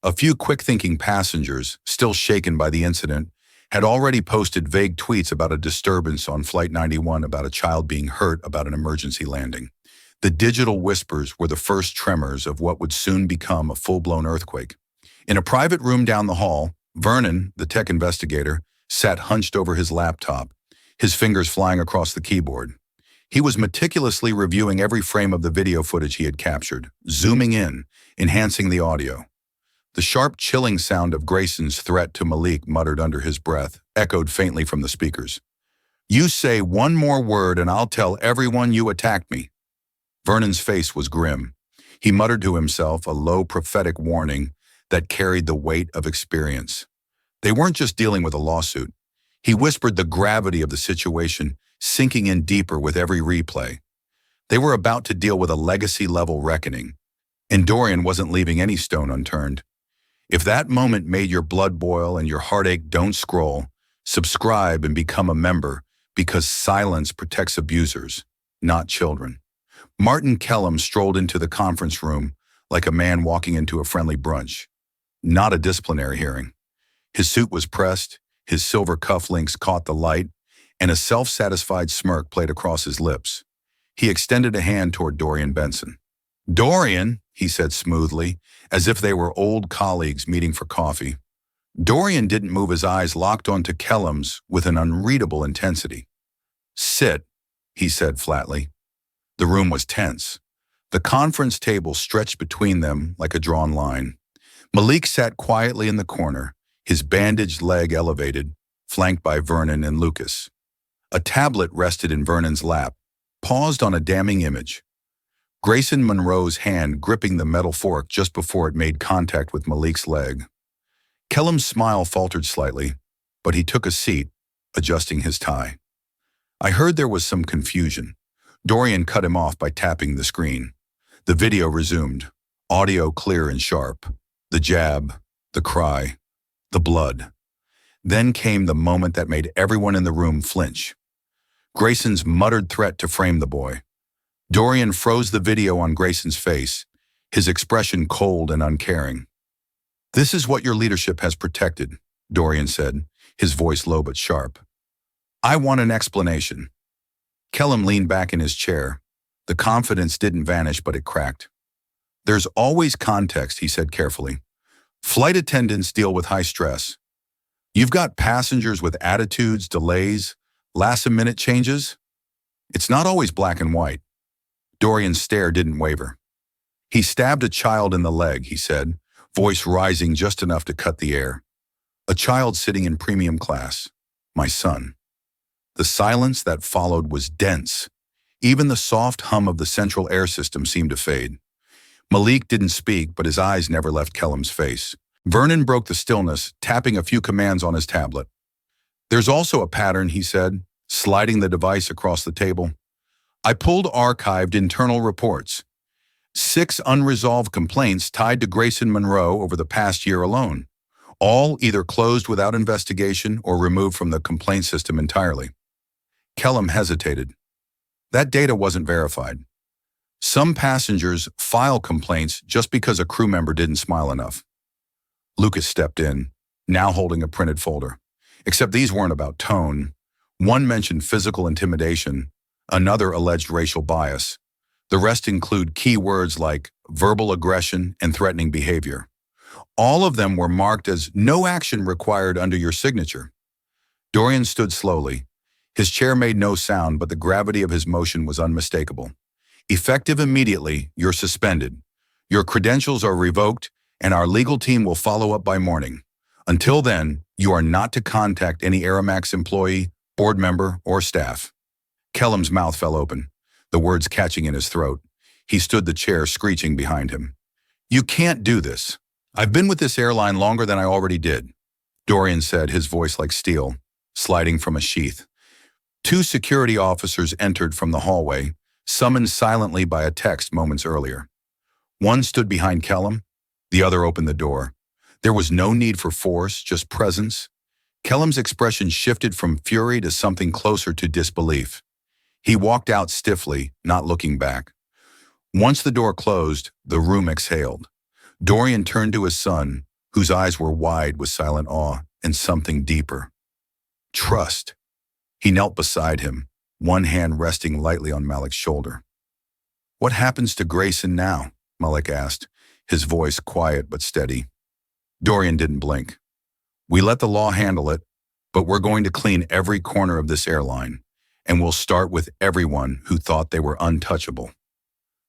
A few quick-thinking passengers, still shaken by the incident, had already posted vague tweets about a disturbance on Flight 91, about a child being hurt, about an emergency landing. The digital whispers were the first tremors of what would soon become a full-blown earthquake. In a private room down the hall, Vernon, the tech investigator, sat hunched over his laptop, his fingers flying across the keyboard. He was meticulously reviewing every frame of the video footage he had captured, zooming in, enhancing the audio. The sharp, chilling sound of Grayson's threat to Malik, muttered under his breath, echoed faintly from the speakers. "You say one more word and I'll tell everyone you attacked me." Vernon's face was grim. He muttered to himself, a low prophetic warning that carried the weight of experience. They weren't just dealing with a lawsuit. He whispered, the gravity of the situation sinking in deeper with every replay. They were about to deal with a legacy-level reckoning, and Dorian wasn't leaving any stone unturned. If that moment made your blood boil and your heartache, don't scroll. Subscribe and become a member, because silence protects abusers, not children. Martin Kellum strolled into the conference room like a man walking into a friendly brunch, not a disciplinary hearing. His suit was pressed, his silver cufflinks caught the light, and a self-satisfied smirk played across his lips. He extended a hand toward Dorian Benson. "Dorian," he said smoothly, as if they were old colleagues meeting for coffee. Dorian didn't move, his eyes locked onto Kellum's with an unreadable intensity. "Sit," he said flatly. The room was tense. The conference table stretched between them like a drawn line. Malik sat quietly in the corner, his bandaged leg elevated, flanked by Vernon and Lucas. A tablet rested in Vernon's lap, paused on a damning image. Grayson Monroe's hand gripping the metal fork just before it made contact with Malik's leg. Kellum's smile faltered slightly, but he took a seat, adjusting his tie. "I heard there was some confusion." Dorian cut him off by tapping the screen. The video resumed, audio clear and sharp. The jab, the cry, the blood. Then came the moment that made everyone in the room flinch. Grayson's muttered threat to frame the boy. Dorian froze the video on Grayson's face, his expression cold and uncaring. "This is what your leadership has protected," Dorian said, his voice low but sharp. "I want an explanation." Kellum leaned back in his chair. The confidence didn't vanish, but it cracked. "There's always context," he said carefully. "Flight attendants deal with high stress. You've got passengers with attitudes, delays, last-minute changes. It's not always black and white." Dorian's stare didn't waver. "He stabbed a child in the leg," he said, voice rising just enough to cut the air. "A child sitting in premium class. My son." The silence that followed was dense. Even the soft hum of the central air system seemed to fade. Malik didn't speak, but his eyes never left Kellum's face. Vernon broke the stillness, tapping a few commands on his tablet. "There's also a pattern," he said, sliding the device across the table. "I pulled archived internal reports. 6 unresolved complaints tied to Grayson Monroe over the past year alone, all either closed without investigation or removed from the complaint system entirely." Kellum hesitated. That data wasn't verified. Some passengers file complaints just because a crew member didn't smile enough. Lucas stepped in, now holding a printed folder. Except these weren't about tone. One mentioned physical intimidation, another alleged racial bias. The rest include key words like verbal aggression and threatening behavior. All of them were marked as no action required under your signature. Dorian stood slowly. His chair made no sound, but the gravity of his motion was unmistakable. "Effective immediately, you're suspended. Your credentials are revoked, and our legal team will follow up by morning. Until then, you are not to contact any Aeromax employee, board member, or staff." Kellum's mouth fell open, the words catching in his throat. He stood the chair screeching behind him. "You can't do this. I've been with this airline longer than I already did," Dorian said, his voice like steel, sliding from a sheath. 2 security officers entered from the hallway, summoned silently by a text moments earlier. One stood behind Kellum, the other opened the door. There was no need for force, just presence. Kellum's expression shifted from fury to something closer to disbelief. He walked out stiffly, not looking back. Once the door closed, the room exhaled. Dorian turned to his son, whose eyes were wide with silent awe and something deeper. Trust. He knelt beside him, one hand resting lightly on Malik's shoulder. "What happens to Grayson now?" Malik asked, his voice quiet but steady. Dorian didn't blink. "We let the law handle it, but we're going to clean every corner of this airline, and we'll start with everyone who thought they were untouchable."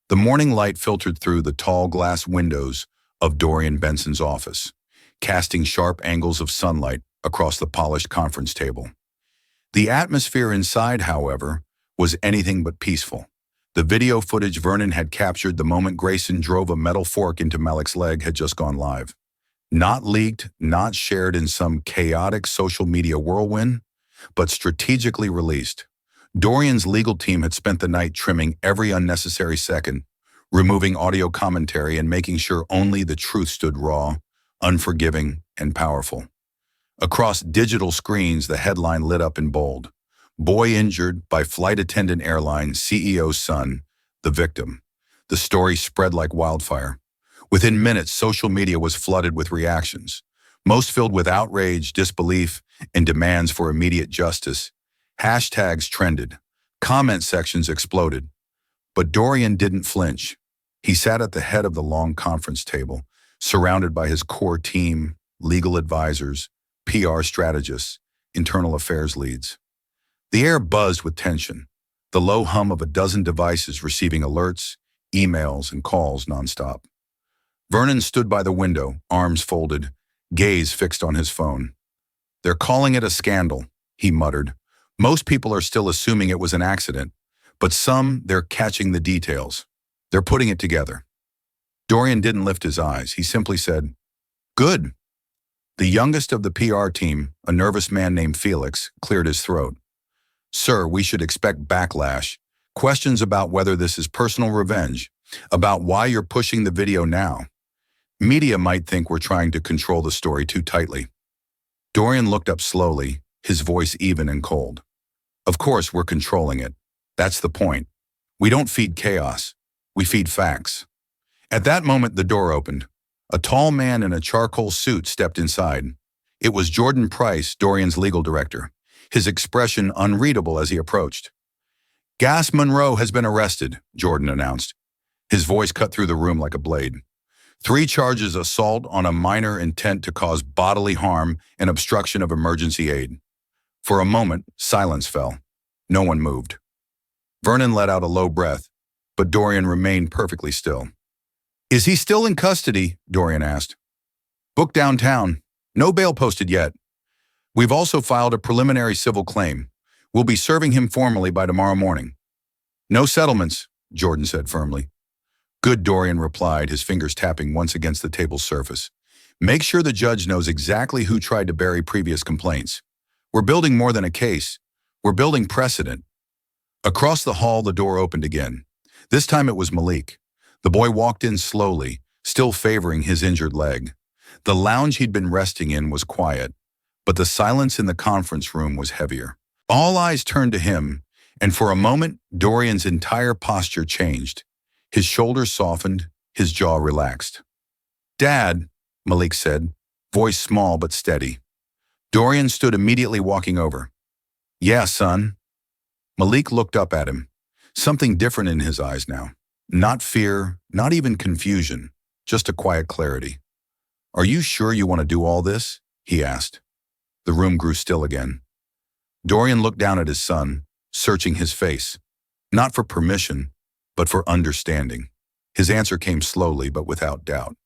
The morning light filtered through the tall glass windows of Dorian Benson's office, casting sharp angles of sunlight across the polished conference table. The atmosphere inside, however, was anything but peaceful. The video footage Vernon had captured the moment Grayson drove a metal fork into Malik's leg had just gone live. Not leaked, not shared in some chaotic social media whirlwind, but strategically released. Dorian's legal team had spent the night trimming every unnecessary second, removing audio commentary and making sure only the truth stood raw, unforgiving, and powerful. Across digital screens, the headline lit up in bold. "Boy injured by flight attendant airline CEO's son, the victim." The story spread like wildfire. Within minutes, social media was flooded with reactions. most filled with outrage, disbelief, and demands for immediate justice. Hashtags trended. Comment sections exploded. But Dorian didn't flinch. He sat at the head of the long conference table, surrounded by his core team, legal advisors, PR strategists, internal affairs leads. The air buzzed with tension, the low hum of a dozen devices receiving alerts, emails, and calls nonstop. Vernon stood by the window, arms folded, gaze fixed on his phone. "They're calling it a scandal," he muttered. "Most people are still assuming it was an accident, but some, they're catching the details. They're putting it together." Dorian didn't lift his eyes. He simply said, "Good." The youngest of the PR team, a nervous man named Felix, cleared his throat. "Sir, we should expect backlash. Questions about whether this is personal revenge, about why you're pushing the video now. Media might think we're trying to control the story too tightly." Dorian looked up slowly, his voice even and cold. "Of course we're controlling it. That's the point. We don't feed chaos. We feed facts." At that moment, the door opened. A tall man in a charcoal suit stepped inside. It was Jordan Price, Dorian's legal director, his expression unreadable as he approached. "Gas Monroe has been arrested," Jordan announced. His voice cut through the room like a blade. 3 charges: assault on a minor, intent to cause bodily harm, and obstruction of emergency aid. For a moment, silence fell. No one moved. Vernon let out a low breath, but Dorian remained perfectly still. "Is he still in custody?" Dorian asked. "Booked downtown. No bail posted yet. We've also filed a preliminary civil claim. We'll be serving him formally by tomorrow morning." "No settlements," Jordan said firmly. "Good," Dorian replied, his fingers tapping once against the table's surface. "Make sure the judge knows exactly who tried to bury previous complaints. We're building more than a case. We're building precedent." Across the hall, the door opened again. This time it was Malik. The boy walked in slowly, still favoring his injured leg. The lounge he'd been resting in was quiet, but the silence in the conference room was heavier. All eyes turned to him, and for a moment, Dorian's entire posture changed. His shoulders softened, his jaw relaxed. "Dad," Malik said, voice small but steady. Dorian stood immediately, walking over. "Yeah, son." Malik looked up at him, something different in his eyes now. Not fear, not even confusion, just a quiet clarity. "Are you sure you want to do all this?" he asked. The room grew still again. Dorian looked down at his son, searching his face, not for permission, but for understanding. His answer came slowly but without doubt.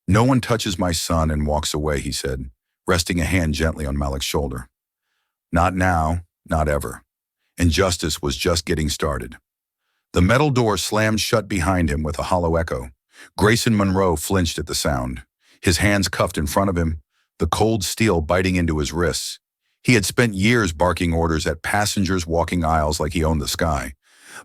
"No one touches my son and walks away," he said, resting a hand gently on Malik's shoulder. "Not now, not ever." And justice was just getting started. The metal door slammed shut behind him with a hollow echo. Grayson Monroe flinched at the sound, his hands cuffed in front of him, the cold steel biting into his wrists. He had spent years barking orders at passengers walking aisles like he owned the sky.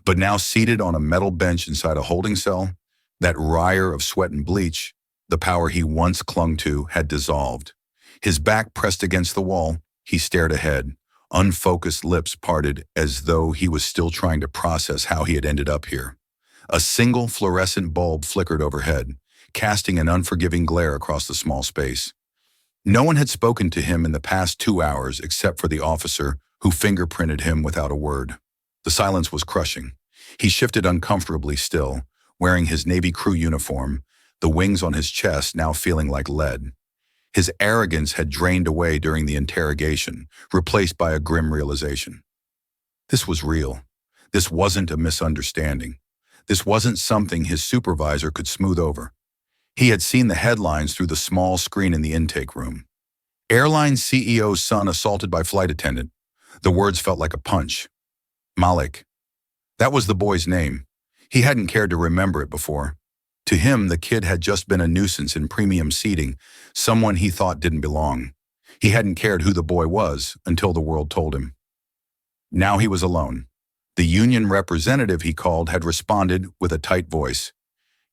But now, seated on a metal bench inside a holding cell, that wryer of sweat and bleach, the power he once clung to, had dissolved. His back pressed against the wall, he stared ahead, unfocused lips parted as though he was still trying to process how he had ended up here. A single fluorescent bulb flickered overhead, casting an unforgiving glare across the small space. No one had spoken to him in the past 2 hours except for the officer who fingerprinted him without a word. The silence was crushing. He shifted uncomfortably still, wearing his Navy crew uniform, the wings on his chest now feeling like lead. His arrogance had drained away during the interrogation, replaced by a grim realization. This was real. This wasn't a misunderstanding. This wasn't something his supervisor could smooth over. He had seen the headlines through the small screen in the intake room. "Airline CEO's son assaulted by flight attendant." The words felt like a punch. Malik. That was the boy's name. He hadn't cared to remember it before. To him, the kid had just been a nuisance in premium seating, someone he thought didn't belong. He hadn't cared who the boy was until the world told him. Now he was alone. The union representative he called had responded with a tight voice.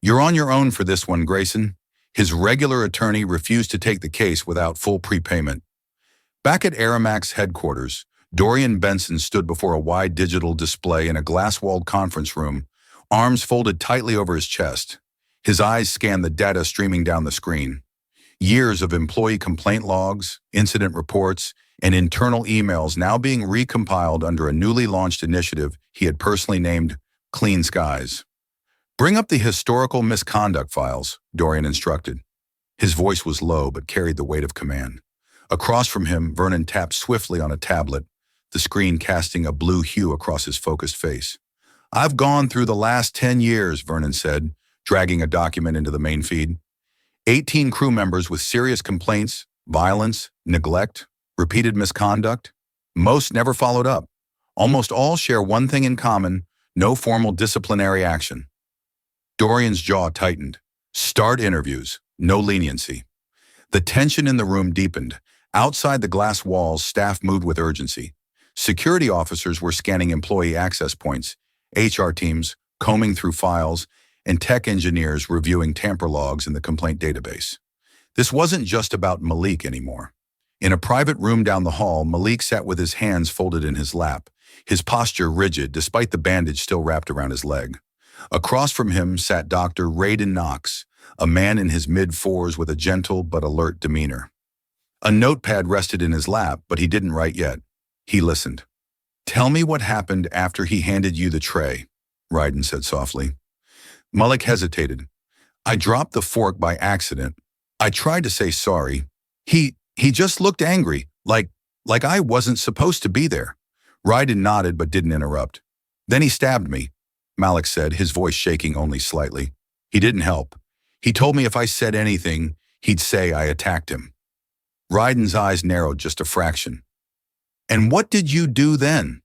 "You're on your own for this one, Grayson." His regular attorney refused to take the case without full prepayment. Back at Aramac's headquarters, Dorian Benson stood before a wide digital display in a glass-walled conference room, arms folded tightly over his chest. His eyes scanned the data streaming down the screen. Years of employee complaint logs, incident reports, and internal emails now being recompiled under a newly launched initiative he had personally named Clean Skies. "Bring up the historical misconduct files," Dorian instructed. His voice was low but carried the weight of command. Across from him, Vernon tapped swiftly on a tablet, the screen casting a blue hue across his focused face. "I've gone through the last 10 years, Vernon said, dragging a document into the main feed. 18 crew members with serious complaints, violence, neglect, repeated misconduct. Most never followed up. Almost all share one thing in common: no formal disciplinary action." Dorian's jaw tightened. Start interviews, no leniency. The tension in the room deepened. Outside the glass walls, staff moved with urgency. Security officers were scanning employee access points, HR teams combing through files, and tech engineers reviewing tamper logs in the complaint database. This wasn't just about Malik anymore. In a private room down the hall, Malik sat with his hands folded in his lap, his posture rigid despite the bandage still wrapped around his leg. Across from him sat Dr. Raiden Knox, a man in his mid-40s with a gentle but alert demeanor. A notepad rested in his lap, but he didn't write yet. He listened. "Tell me what happened after he handed you the tray," Raiden said softly. Malik hesitated. "I dropped the fork by accident. I tried to say sorry. He just looked angry, like I wasn't supposed to be there." Raiden nodded but didn't interrupt. "Then he stabbed me," Malik said, his voice shaking only slightly. "He didn't help. He told me if I said anything, he'd say I attacked him." Raiden's eyes narrowed just a fraction. "And what did you do then?"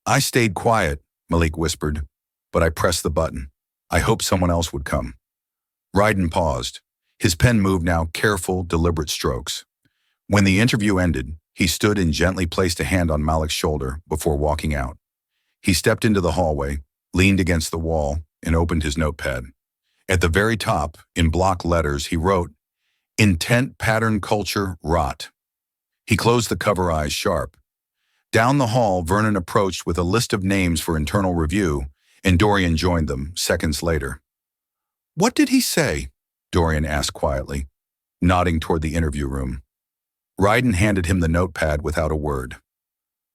"I stayed quiet," Malik whispered, "but I pressed the button. I hoped someone else would come." Raiden paused. His pen moved now, careful, deliberate strokes. When the interview ended, he stood and gently placed a hand on Malik's shoulder before walking out. He stepped into the hallway, leaned against the wall, and opened his notepad. At the very top, in block letters, he wrote, "Intent, pattern, culture, rot." He closed the cover eyes sharp. Down the hall, Vernon approached with a list of names for internal review, and Dorian joined them seconds later. "What did he say?" Dorian asked quietly, nodding toward the interview room. Raiden handed him the notepad without a word.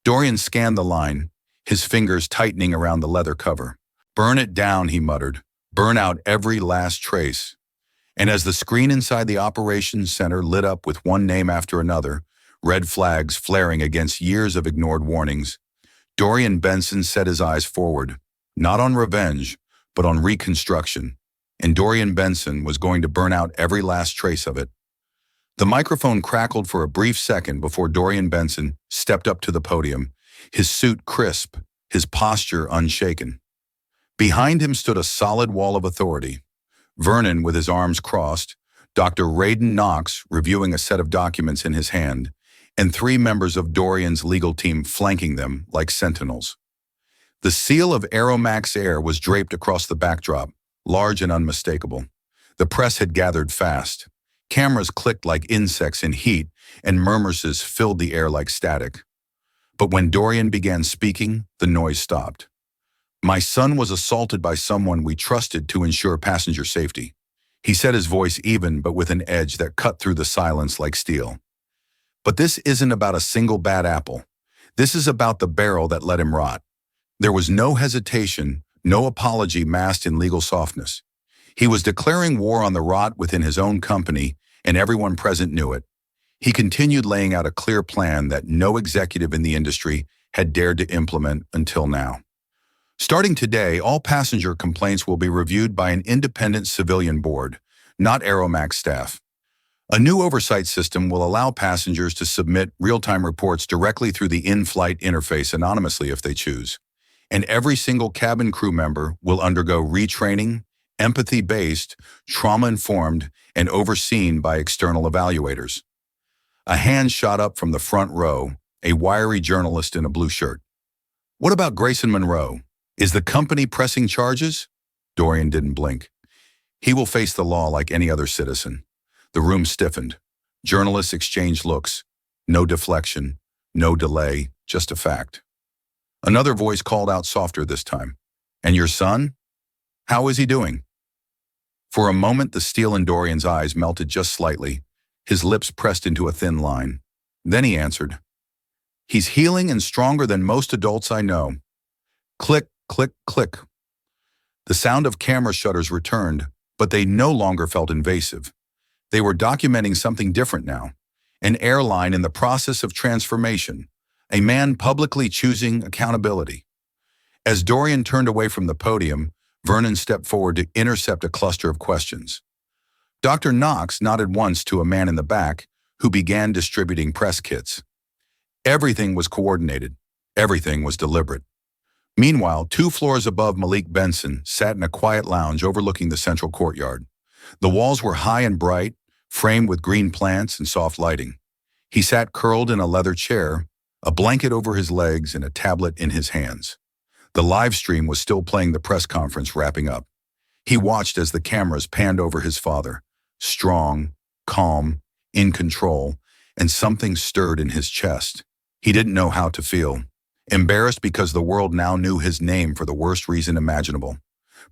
Dorian scanned the line, his fingers tightening around the leather cover. "Burn it down," he muttered. "Burn out every last trace." And as the screen inside the operations center lit up with one name after another, red flags flaring against years of ignored warnings, Dorian Benson set his eyes forward, not on revenge, but on reconstruction. And Dorian Benson was going to burn out every last trace of it. The microphone crackled for a brief second before Dorian Benson stepped up to the podium, his suit crisp, his posture unshaken. Behind him stood a solid wall of authority. Vernon with his arms crossed, Dr. Raiden Knox reviewing a set of documents in his hand, and 3 members of Dorian's legal team flanking them like sentinels. The seal of Aeromax Air was draped across the backdrop, large and unmistakable. The press had gathered fast. Cameras clicked like insects in heat, and murmurs filled the air like static. But when Dorian began speaking, the noise stopped. "My son was assaulted by someone we trusted to ensure passenger safety." He said, his voice even but with an edge that cut through the silence like steel. "But this isn't about a single bad apple. This is about the barrel that let him rot." There was no hesitation, no apology masked in legal softness. He was declaring war on the rot within his own company, and everyone present knew it. He continued laying out a clear plan that no executive in the industry had dared to implement until now. Starting today, all passenger complaints will be reviewed by an independent civilian board, not Aeromax staff. A new oversight system will allow passengers to submit real-time reports directly through the in-flight interface anonymously if they choose. And every single cabin crew member will undergo retraining, empathy-based, trauma-informed, and overseen by external evaluators. A hand shot up from the front row, a wiry journalist in a blue shirt. "What about Grayson Monroe? Is the company pressing charges?" Dorian didn't blink. "He will face the law like any other citizen." The room stiffened. Journalists exchanged looks. No deflection, no delay, just a fact. Another voice called out softer this time. "And your son? How is he doing?" For a moment, the steel in Dorian's eyes melted just slightly, his lips pressed into a thin line. Then he answered, "He's healing and stronger than most adults I know." Click, click, click. The sound of camera shutters returned, but they no longer felt invasive. They were documenting something different now. An airline in the process of transformation. A man publicly choosing accountability. As Dorian turned away from the podium, Vernon stepped forward to intercept a cluster of questions. Dr. Knox nodded once to a man in the back who began distributing press kits. Everything was coordinated. Everything was deliberate. Meanwhile, 2 floors above, Malik Benson sat in a quiet lounge overlooking the central courtyard. The walls were high and bright, framed with green plants and soft lighting. He sat curled in a leather chair, a blanket over his legs and a tablet in his hands. The live stream was still playing the press conference wrapping up. He watched as the cameras panned over his father, strong, calm, in control, and something stirred in his chest. He didn't know how to feel. Embarrassed because the world now knew his name for the worst reason imaginable.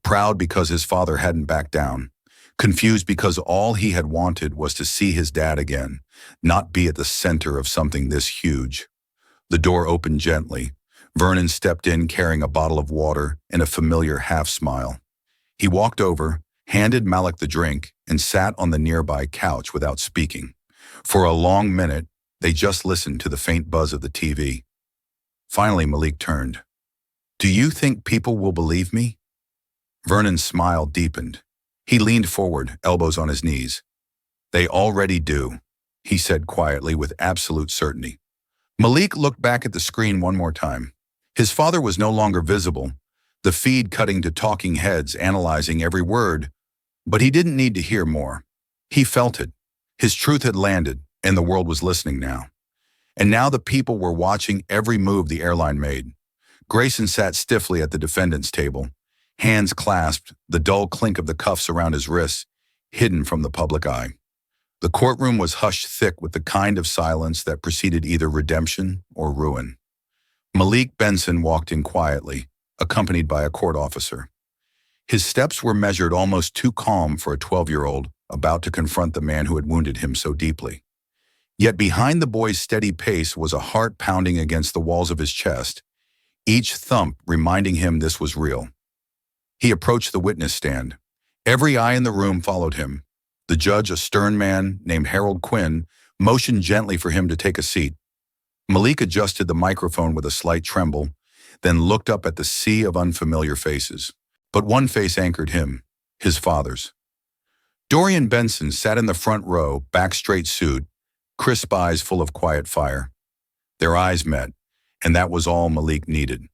Proud because his father hadn't backed down. Confused because all he had wanted was to see his dad again, not be at the center of something this huge. The door opened gently. Vernon stepped in carrying a bottle of water and a familiar half-smile. He walked over, handed Malik the drink, and sat on the nearby couch without speaking. For a long minute, they just listened to the faint buzz of the TV. Finally, Malik turned. "Do you think people will believe me?" Vernon's smile deepened. He leaned forward, elbows on his knees. "They already do," he said quietly with absolute certainty. Malik looked back at the screen one more time. His father was no longer visible, the feed cutting to talking heads analyzing every word, but he didn't need to hear more. He felt it. His truth had landed, and the world was listening now. And now the people were watching every move the airline made. Grayson sat stiffly at the defendant's table, hands clasped, the dull clink of the cuffs around his wrists, hidden from the public eye. The courtroom was hushed thick with the kind of silence that preceded either redemption or ruin. Malik Benson walked in quietly, accompanied by a court officer. His steps were measured, almost too calm for a 12-year-old about to confront the man who had wounded him so deeply. Yet behind the boy's steady pace was a heart pounding against the walls of his chest, each thump reminding him this was real. He approached the witness stand. Every eye in the room followed him. The judge, a stern man named Harold Quinn, motioned gently for him to take a seat. Malik adjusted the microphone with a slight tremble, then looked up at the sea of unfamiliar faces. But one face anchored him, his father's. Dorian Benson sat in the front row, back straight suit, crisp eyes full of quiet fire. Their eyes met, and that was all Malik needed.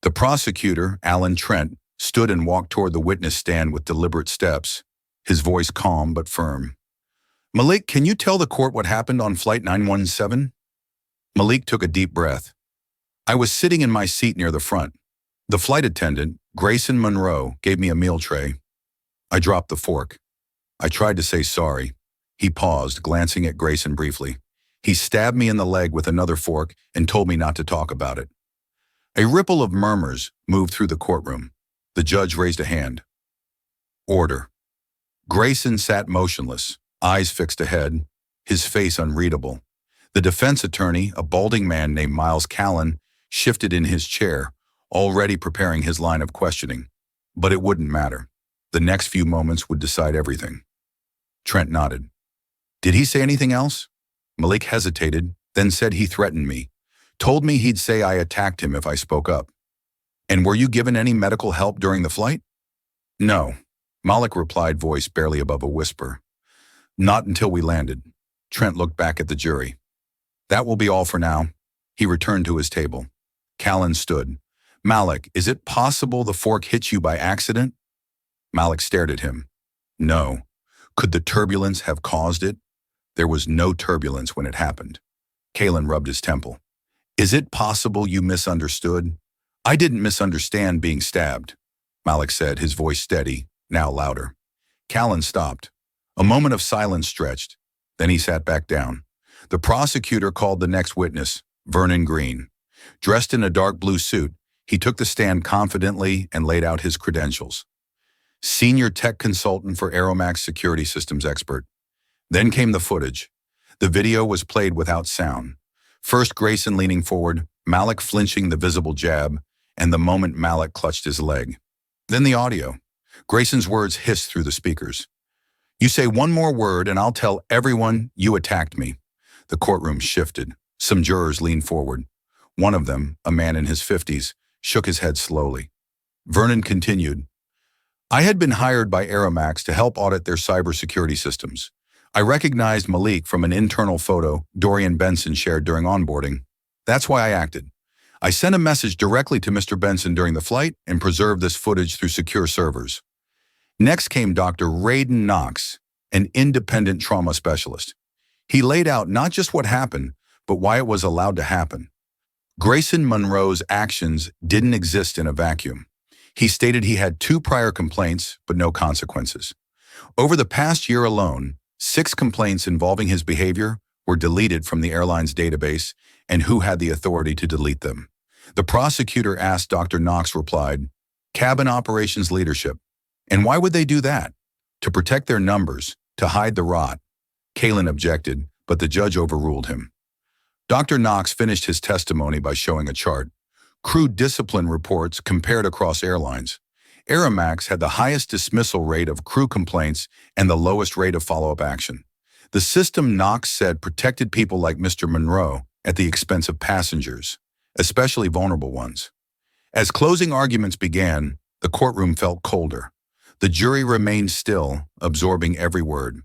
The prosecutor, Alan Trent, stood and walked toward the witness stand with deliberate steps, his voice calm but firm. "Malik, can you tell the court what happened on Flight 917? Malik took a deep breath. "I was sitting in my seat near the front. The flight attendant, Grayson Monroe, gave me a meal tray. I dropped the fork. I tried to say sorry." He paused, glancing at Grayson briefly. "He stabbed me in the leg with another fork and told me not to talk about it." A ripple of murmurs moved through the courtroom. The judge raised a hand. "Order." Grayson sat motionless, eyes fixed ahead, his face unreadable. The defense attorney, a balding man named Miles Callan, shifted in his chair, already preparing his line of questioning. But it wouldn't matter. The next few moments would decide everything. Trent nodded. "Did he say anything else?" Malik hesitated, then said he threatened me. Told me he'd say I attacked him if I spoke up. "And were you given any medical help during the flight?" "No," Malik replied, voice barely above a whisper. "Not until we landed." Trent looked back at the jury. "That will be all for now." He returned to his table. Callan stood. "Malik, is it possible the fork hit you by accident?" Malik stared at him. "No. Could the turbulence have caused it?" "There was no turbulence when it happened." Callan rubbed his temple. "Is it possible you misunderstood?" "I didn't misunderstand being stabbed," Malik said, his voice steady, now louder. Callan stopped. A moment of silence stretched. Then he sat back down. The prosecutor called the next witness, Vernon Green. Dressed in a dark blue suit, he took the stand confidently and laid out his credentials. Senior tech consultant for Aeromax security systems expert. Then came the footage. The video was played without sound. First Grayson leaning forward, Malik flinching the visible jab, and the moment Malik clutched his leg. Then the audio. Grayson's words hissed through the speakers. "You say one more word and I'll tell everyone you attacked me." The courtroom shifted. Some jurors leaned forward. One of them, a man in his 50s, shook his head slowly. Vernon continued, "I had been hired by Airline to help audit their cybersecurity systems. I recognized Malik from an internal photo Dorian Benson shared during onboarding. That's why I acted. I sent a message directly to Mr. Benson during the flight and preserved this footage through secure servers." Next came Dr. Radon Knox, an independent trauma specialist. He laid out not just what happened, but why it was allowed to happen. Grayson Monroe's actions didn't exist in a vacuum. He stated he had 2 prior complaints, but no consequences. Over the past year alone, 6 complaints involving his behavior were deleted from the airline's database, and who had the authority to delete them? The prosecutor asked. Dr. Knox replied, "Cabin operations leadership." And why would they do that? To protect their numbers, to hide the rot. Kalin objected, but the judge overruled him. Dr. Knox finished his testimony by showing a chart. Crew discipline reports compared across airlines. Airline had the highest dismissal rate of crew complaints and the lowest rate of follow-up action. The system, Knox said, protected people like Mr. Monroe at the expense of passengers, especially vulnerable ones. As closing arguments began, the courtroom felt colder. The jury remained still, absorbing every word.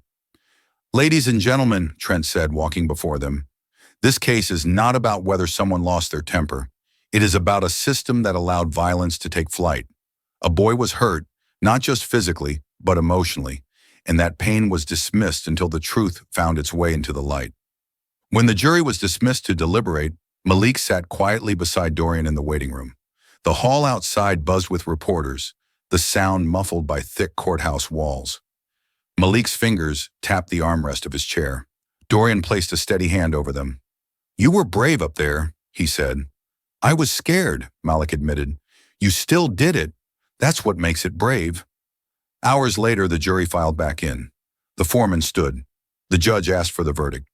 "Ladies and gentlemen," Trent said, walking before them, "this case is not about whether someone lost their temper. It is about a system that allowed violence to take flight. A boy was hurt, not just physically, but emotionally, and that pain was dismissed until the truth found its way into the light." When the jury was dismissed to deliberate, Malik sat quietly beside Dorian in the waiting room. The hall outside buzzed with reporters, the sound muffled by thick courthouse walls. Malik's fingers tapped the armrest of his chair. Dorian placed a steady hand over them. "You were brave up there," he said. "I was scared," Malik admitted. "You still did it. That's what makes it brave." Hours later, the jury filed back in. The foreman stood. The judge asked for the verdict.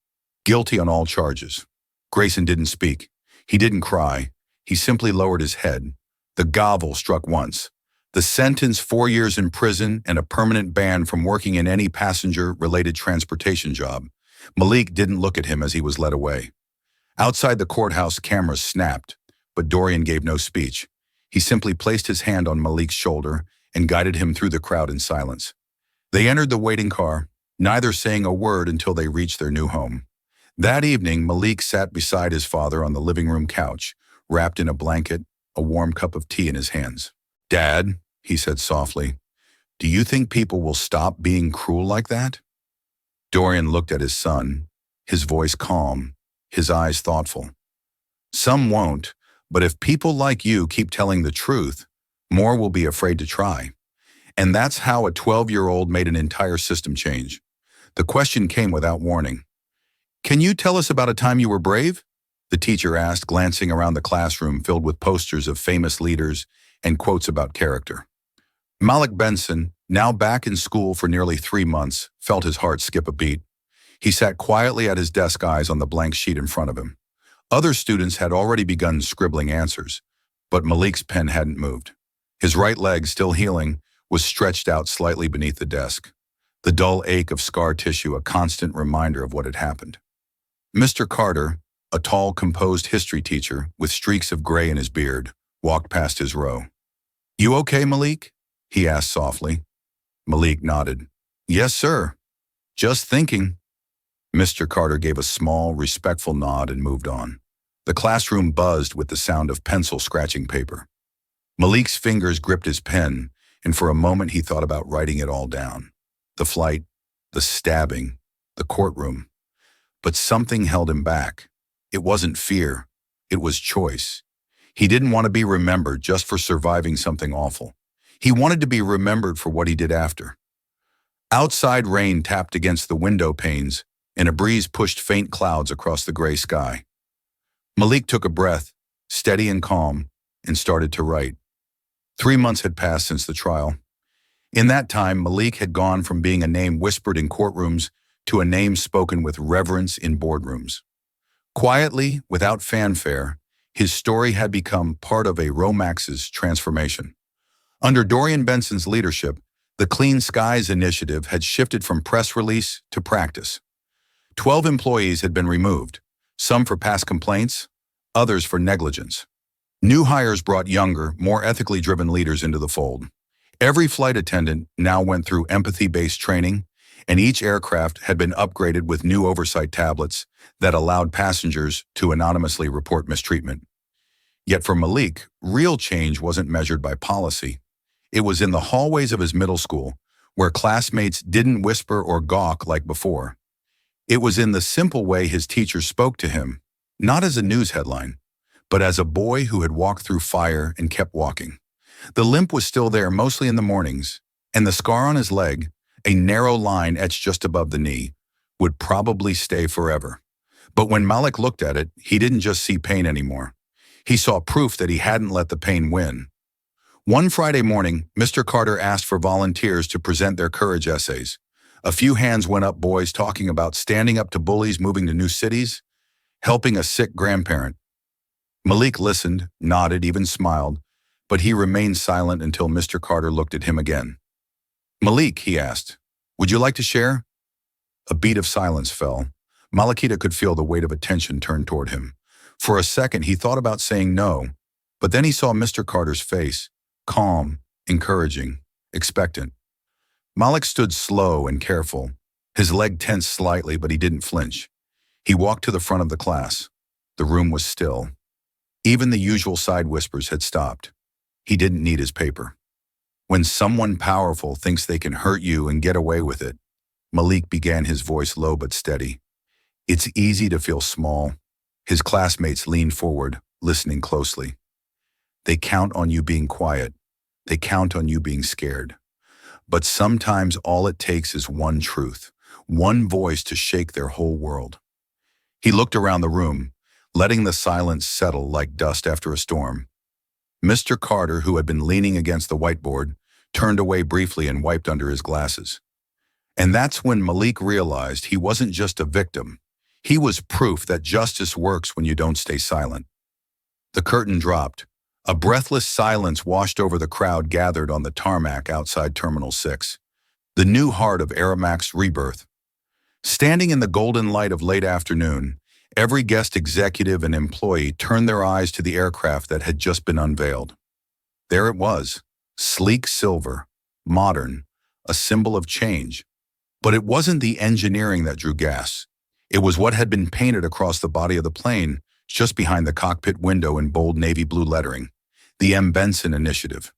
Guilty on all charges. Grayson didn't speak. He didn't cry. He simply lowered his head. The gavel struck once. The sentence, 4 years in prison and a permanent ban from working in any passenger-related transportation job. Malik didn't look at him as he was led away. Outside the courthouse, cameras snapped, but Dorian gave no speech. He simply placed his hand on Malik's shoulder and guided him through the crowd in silence. They entered the waiting car, neither saying a word until they reached their new home. That evening, Malik sat beside his father on the living room couch, wrapped in a blanket, a warm cup of tea in his hands. "Dad," he said softly, "do you think people will stop being cruel like that?" Dorian looked at his son, his voice calm, his eyes thoughtful. "Some won't, but if people like you keep telling the truth, more will be afraid to try." And that's how a 12-year-old made an entire system change. The question came without warning. "Can you tell us about a time you were brave?" the teacher asked, glancing around the classroom filled with posters of famous leaders and quotes about character. Malik Benson, now back in school for nearly 3 months, felt his heart skip a beat. He sat quietly at his desk, eyes on the blank sheet in front of him. Other students had already begun scribbling answers, but Malik's pen hadn't moved. His right leg, still healing, was stretched out slightly beneath the desk. The dull ache of scar tissue, a constant reminder of what had happened. Mr. Carter, a tall, composed history teacher with streaks of gray in his beard, walked past his row. "You okay, Malik?" he asked softly. Malik nodded. "Yes, sir. Just thinking." Mr. Carter gave a small, respectful nod and moved on. The classroom buzzed with the sound of pencil scratching paper. Malik's fingers gripped his pen, and for a moment he thought about writing it all down. The flight, the stabbing, the courtroom. But something held him back. It wasn't fear. It was choice. He didn't want to be remembered just for surviving something awful. He wanted to be remembered for what he did after. Outside, rain tapped against the window panes, and a breeze pushed faint clouds across the gray sky. Malik took a breath, steady and calm, and started to write. 3 months had passed since the trial. In that time, Malik had gone from being a name whispered in courtrooms to a name spoken with reverence in boardrooms. Quietly, without fanfare, his story had become part of a Romax's transformation. Under Dorian Benson's leadership, the Clean Skies Initiative had shifted from press release to practice. 12 employees had been removed, some for past complaints, others for negligence. New hires brought younger, more ethically driven leaders into the fold. Every flight attendant now went through empathy-based training, and each aircraft had been upgraded with new oversight tablets that allowed passengers to anonymously report mistreatment. Yet for Malik, real change wasn't measured by policy. It was in the hallways of his middle school, where classmates didn't whisper or gawk like before. It was in the simple way his teachers spoke to him, not as a news headline, but as a boy who had walked through fire and kept walking. The limp was still there mostly in the mornings, and the scar on his leg, a narrow line etched just above the knee, would probably stay forever. But when Malik looked at it, he didn't just see pain anymore. He saw proof that he hadn't let the pain win. One Friday morning, Mr. Carter asked for volunteers to present their courage essays. A few hands went up, boys talking about standing up to bullies moving to new cities, helping a sick grandparent. Malik listened, nodded, even smiled, but he remained silent until Mr. Carter looked at him again. "Malik," he asked, "would you like to share?" A beat of silence fell. Malakita could feel the weight of attention turn toward him. For a second, he thought about saying no, but then he saw Mr. Carter's face, calm, encouraging, expectant. Malik stood slow and careful. His leg tensed slightly, but he didn't flinch. He walked to the front of the class. The room was still. Even the usual side whispers had stopped. He didn't need his paper. When someone powerful thinks they can hurt you and get away with it, Malik began, his voice low but steady. It's easy to feel small. His classmates leaned forward, listening closely. They count on you being quiet. They count on you being scared. But sometimes all it takes is one truth, one voice to shake their whole world. He looked around the room, letting the silence settle like dust after a storm. Mr. Carter, who had been leaning against the whiteboard, turned away briefly and wiped under his glasses. And that's when Malik realized he wasn't just a victim. He was proof that justice works when you don't stay silent. The curtain dropped. A breathless silence washed over the crowd gathered on the tarmac outside Terminal 6, the new heart of Aeromax rebirth. Standing in the golden light of late afternoon, every guest executive and employee turned their eyes to the aircraft that had just been unveiled. There it was, sleek silver, modern, a symbol of change. But it wasn't the engineering that drew gas. It was what had been painted across the body of the plane, just behind the cockpit window in bold navy blue lettering. The M. Benson Initiative.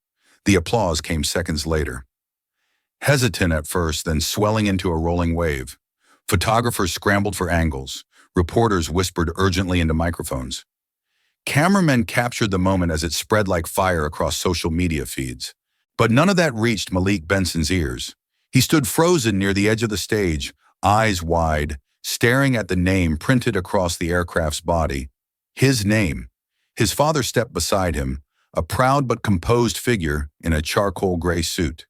The applause came seconds later. Hesitant at first, then swelling into a rolling wave. Photographers scrambled for angles. Reporters whispered urgently into microphones. Cameramen captured the moment as it spread like fire across social media feeds. But none of that reached Malik Benson's ears. He stood frozen near the edge of the stage, eyes wide, staring at the name printed across the aircraft's body. His name. His father stepped beside him, a proud but composed figure in a charcoal gray suit.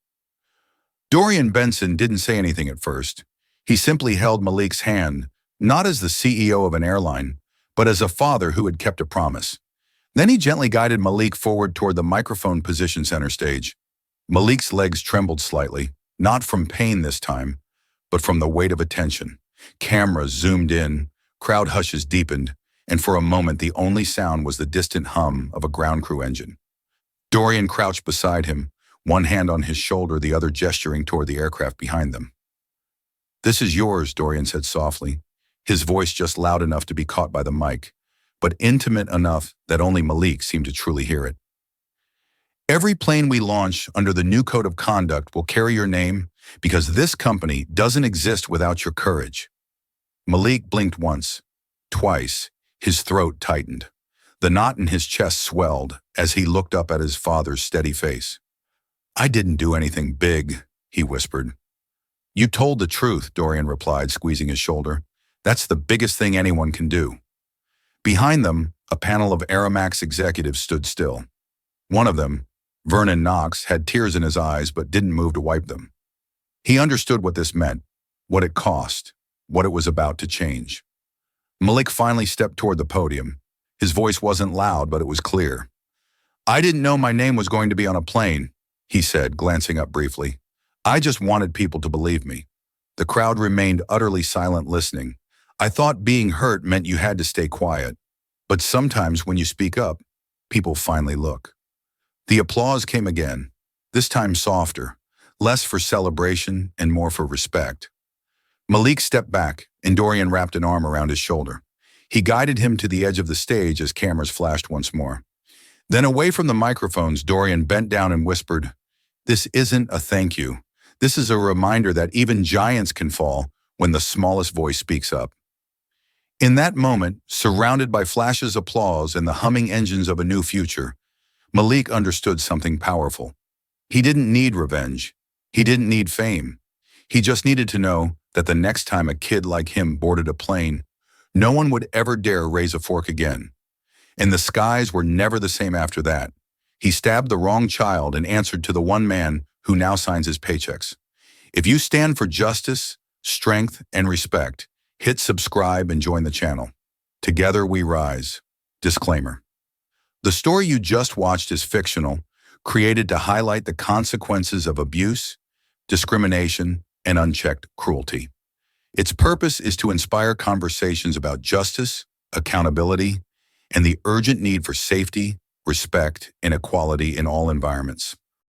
Dorian Benson didn't say anything at first. He simply held Malik's hand, not as the CEO of an airline, but as a father who had kept a promise. Then he gently guided Malik forward toward the microphone position center stage. Malik's legs trembled slightly, not from pain this time, but from the weight of attention. Cameras zoomed in, crowd hushes deepened, and for a moment the only sound was the distant hum of a ground crew engine. Dorian crouched beside him, one hand on his shoulder, the other gesturing toward the aircraft behind them. "This is yours," Dorian said softly, his voice just loud enough to be caught by the mic, but intimate enough that only Malik seemed to truly hear it. "Every plane we launch under the new code of conduct will carry your name because this company doesn't exist without your courage." Malik blinked once, twice. His throat tightened. The knot in his chest swelled as he looked up at his father's steady face. "I didn't do anything big," he whispered. "You told the truth," Dorian replied, squeezing his shoulder. "That's the biggest thing anyone can do." Behind them, a panel of Aeromax executives stood still. One of them, Vernon Knox, had tears in his eyes but didn't move to wipe them. He understood what this meant, what it cost. what it was about to change. Malik finally stepped toward the podium. His voice wasn't loud, but it was clear. "I didn't know my name was going to be on a plane," he said, glancing up briefly. "I just wanted people to believe me." The crowd remained utterly silent, listening. "I thought being hurt meant you had to stay quiet. But sometimes when you speak up, people finally look." The applause came again, this time softer, less for celebration and more for respect. Malik stepped back, and Dorian wrapped an arm around his shoulder. He guided him to the edge of the stage as cameras flashed once more. Then away from the microphones, Dorian bent down and whispered, "This isn't a thank you. This is a reminder that even giants can fall when the smallest voice speaks up." In that moment, surrounded by flashes of applause and the humming engines of a new future, Malik understood something powerful. He didn't need revenge. He didn't need fame. He just needed to know that the next time a kid like him boarded a plane, no one would ever dare raise a fork again. And the skies were never the same after that. He stabbed the wrong child and answered to the one man who now signs his paychecks. If you stand for justice, strength, and respect, hit subscribe and join the channel. Together we rise. Disclaimer. The story you just watched is fictional, created to highlight the consequences of abuse, discrimination, and unchecked cruelty. Its purpose is to inspire conversations about justice, accountability, and the urgent need for safety, respect, and equality in all environments.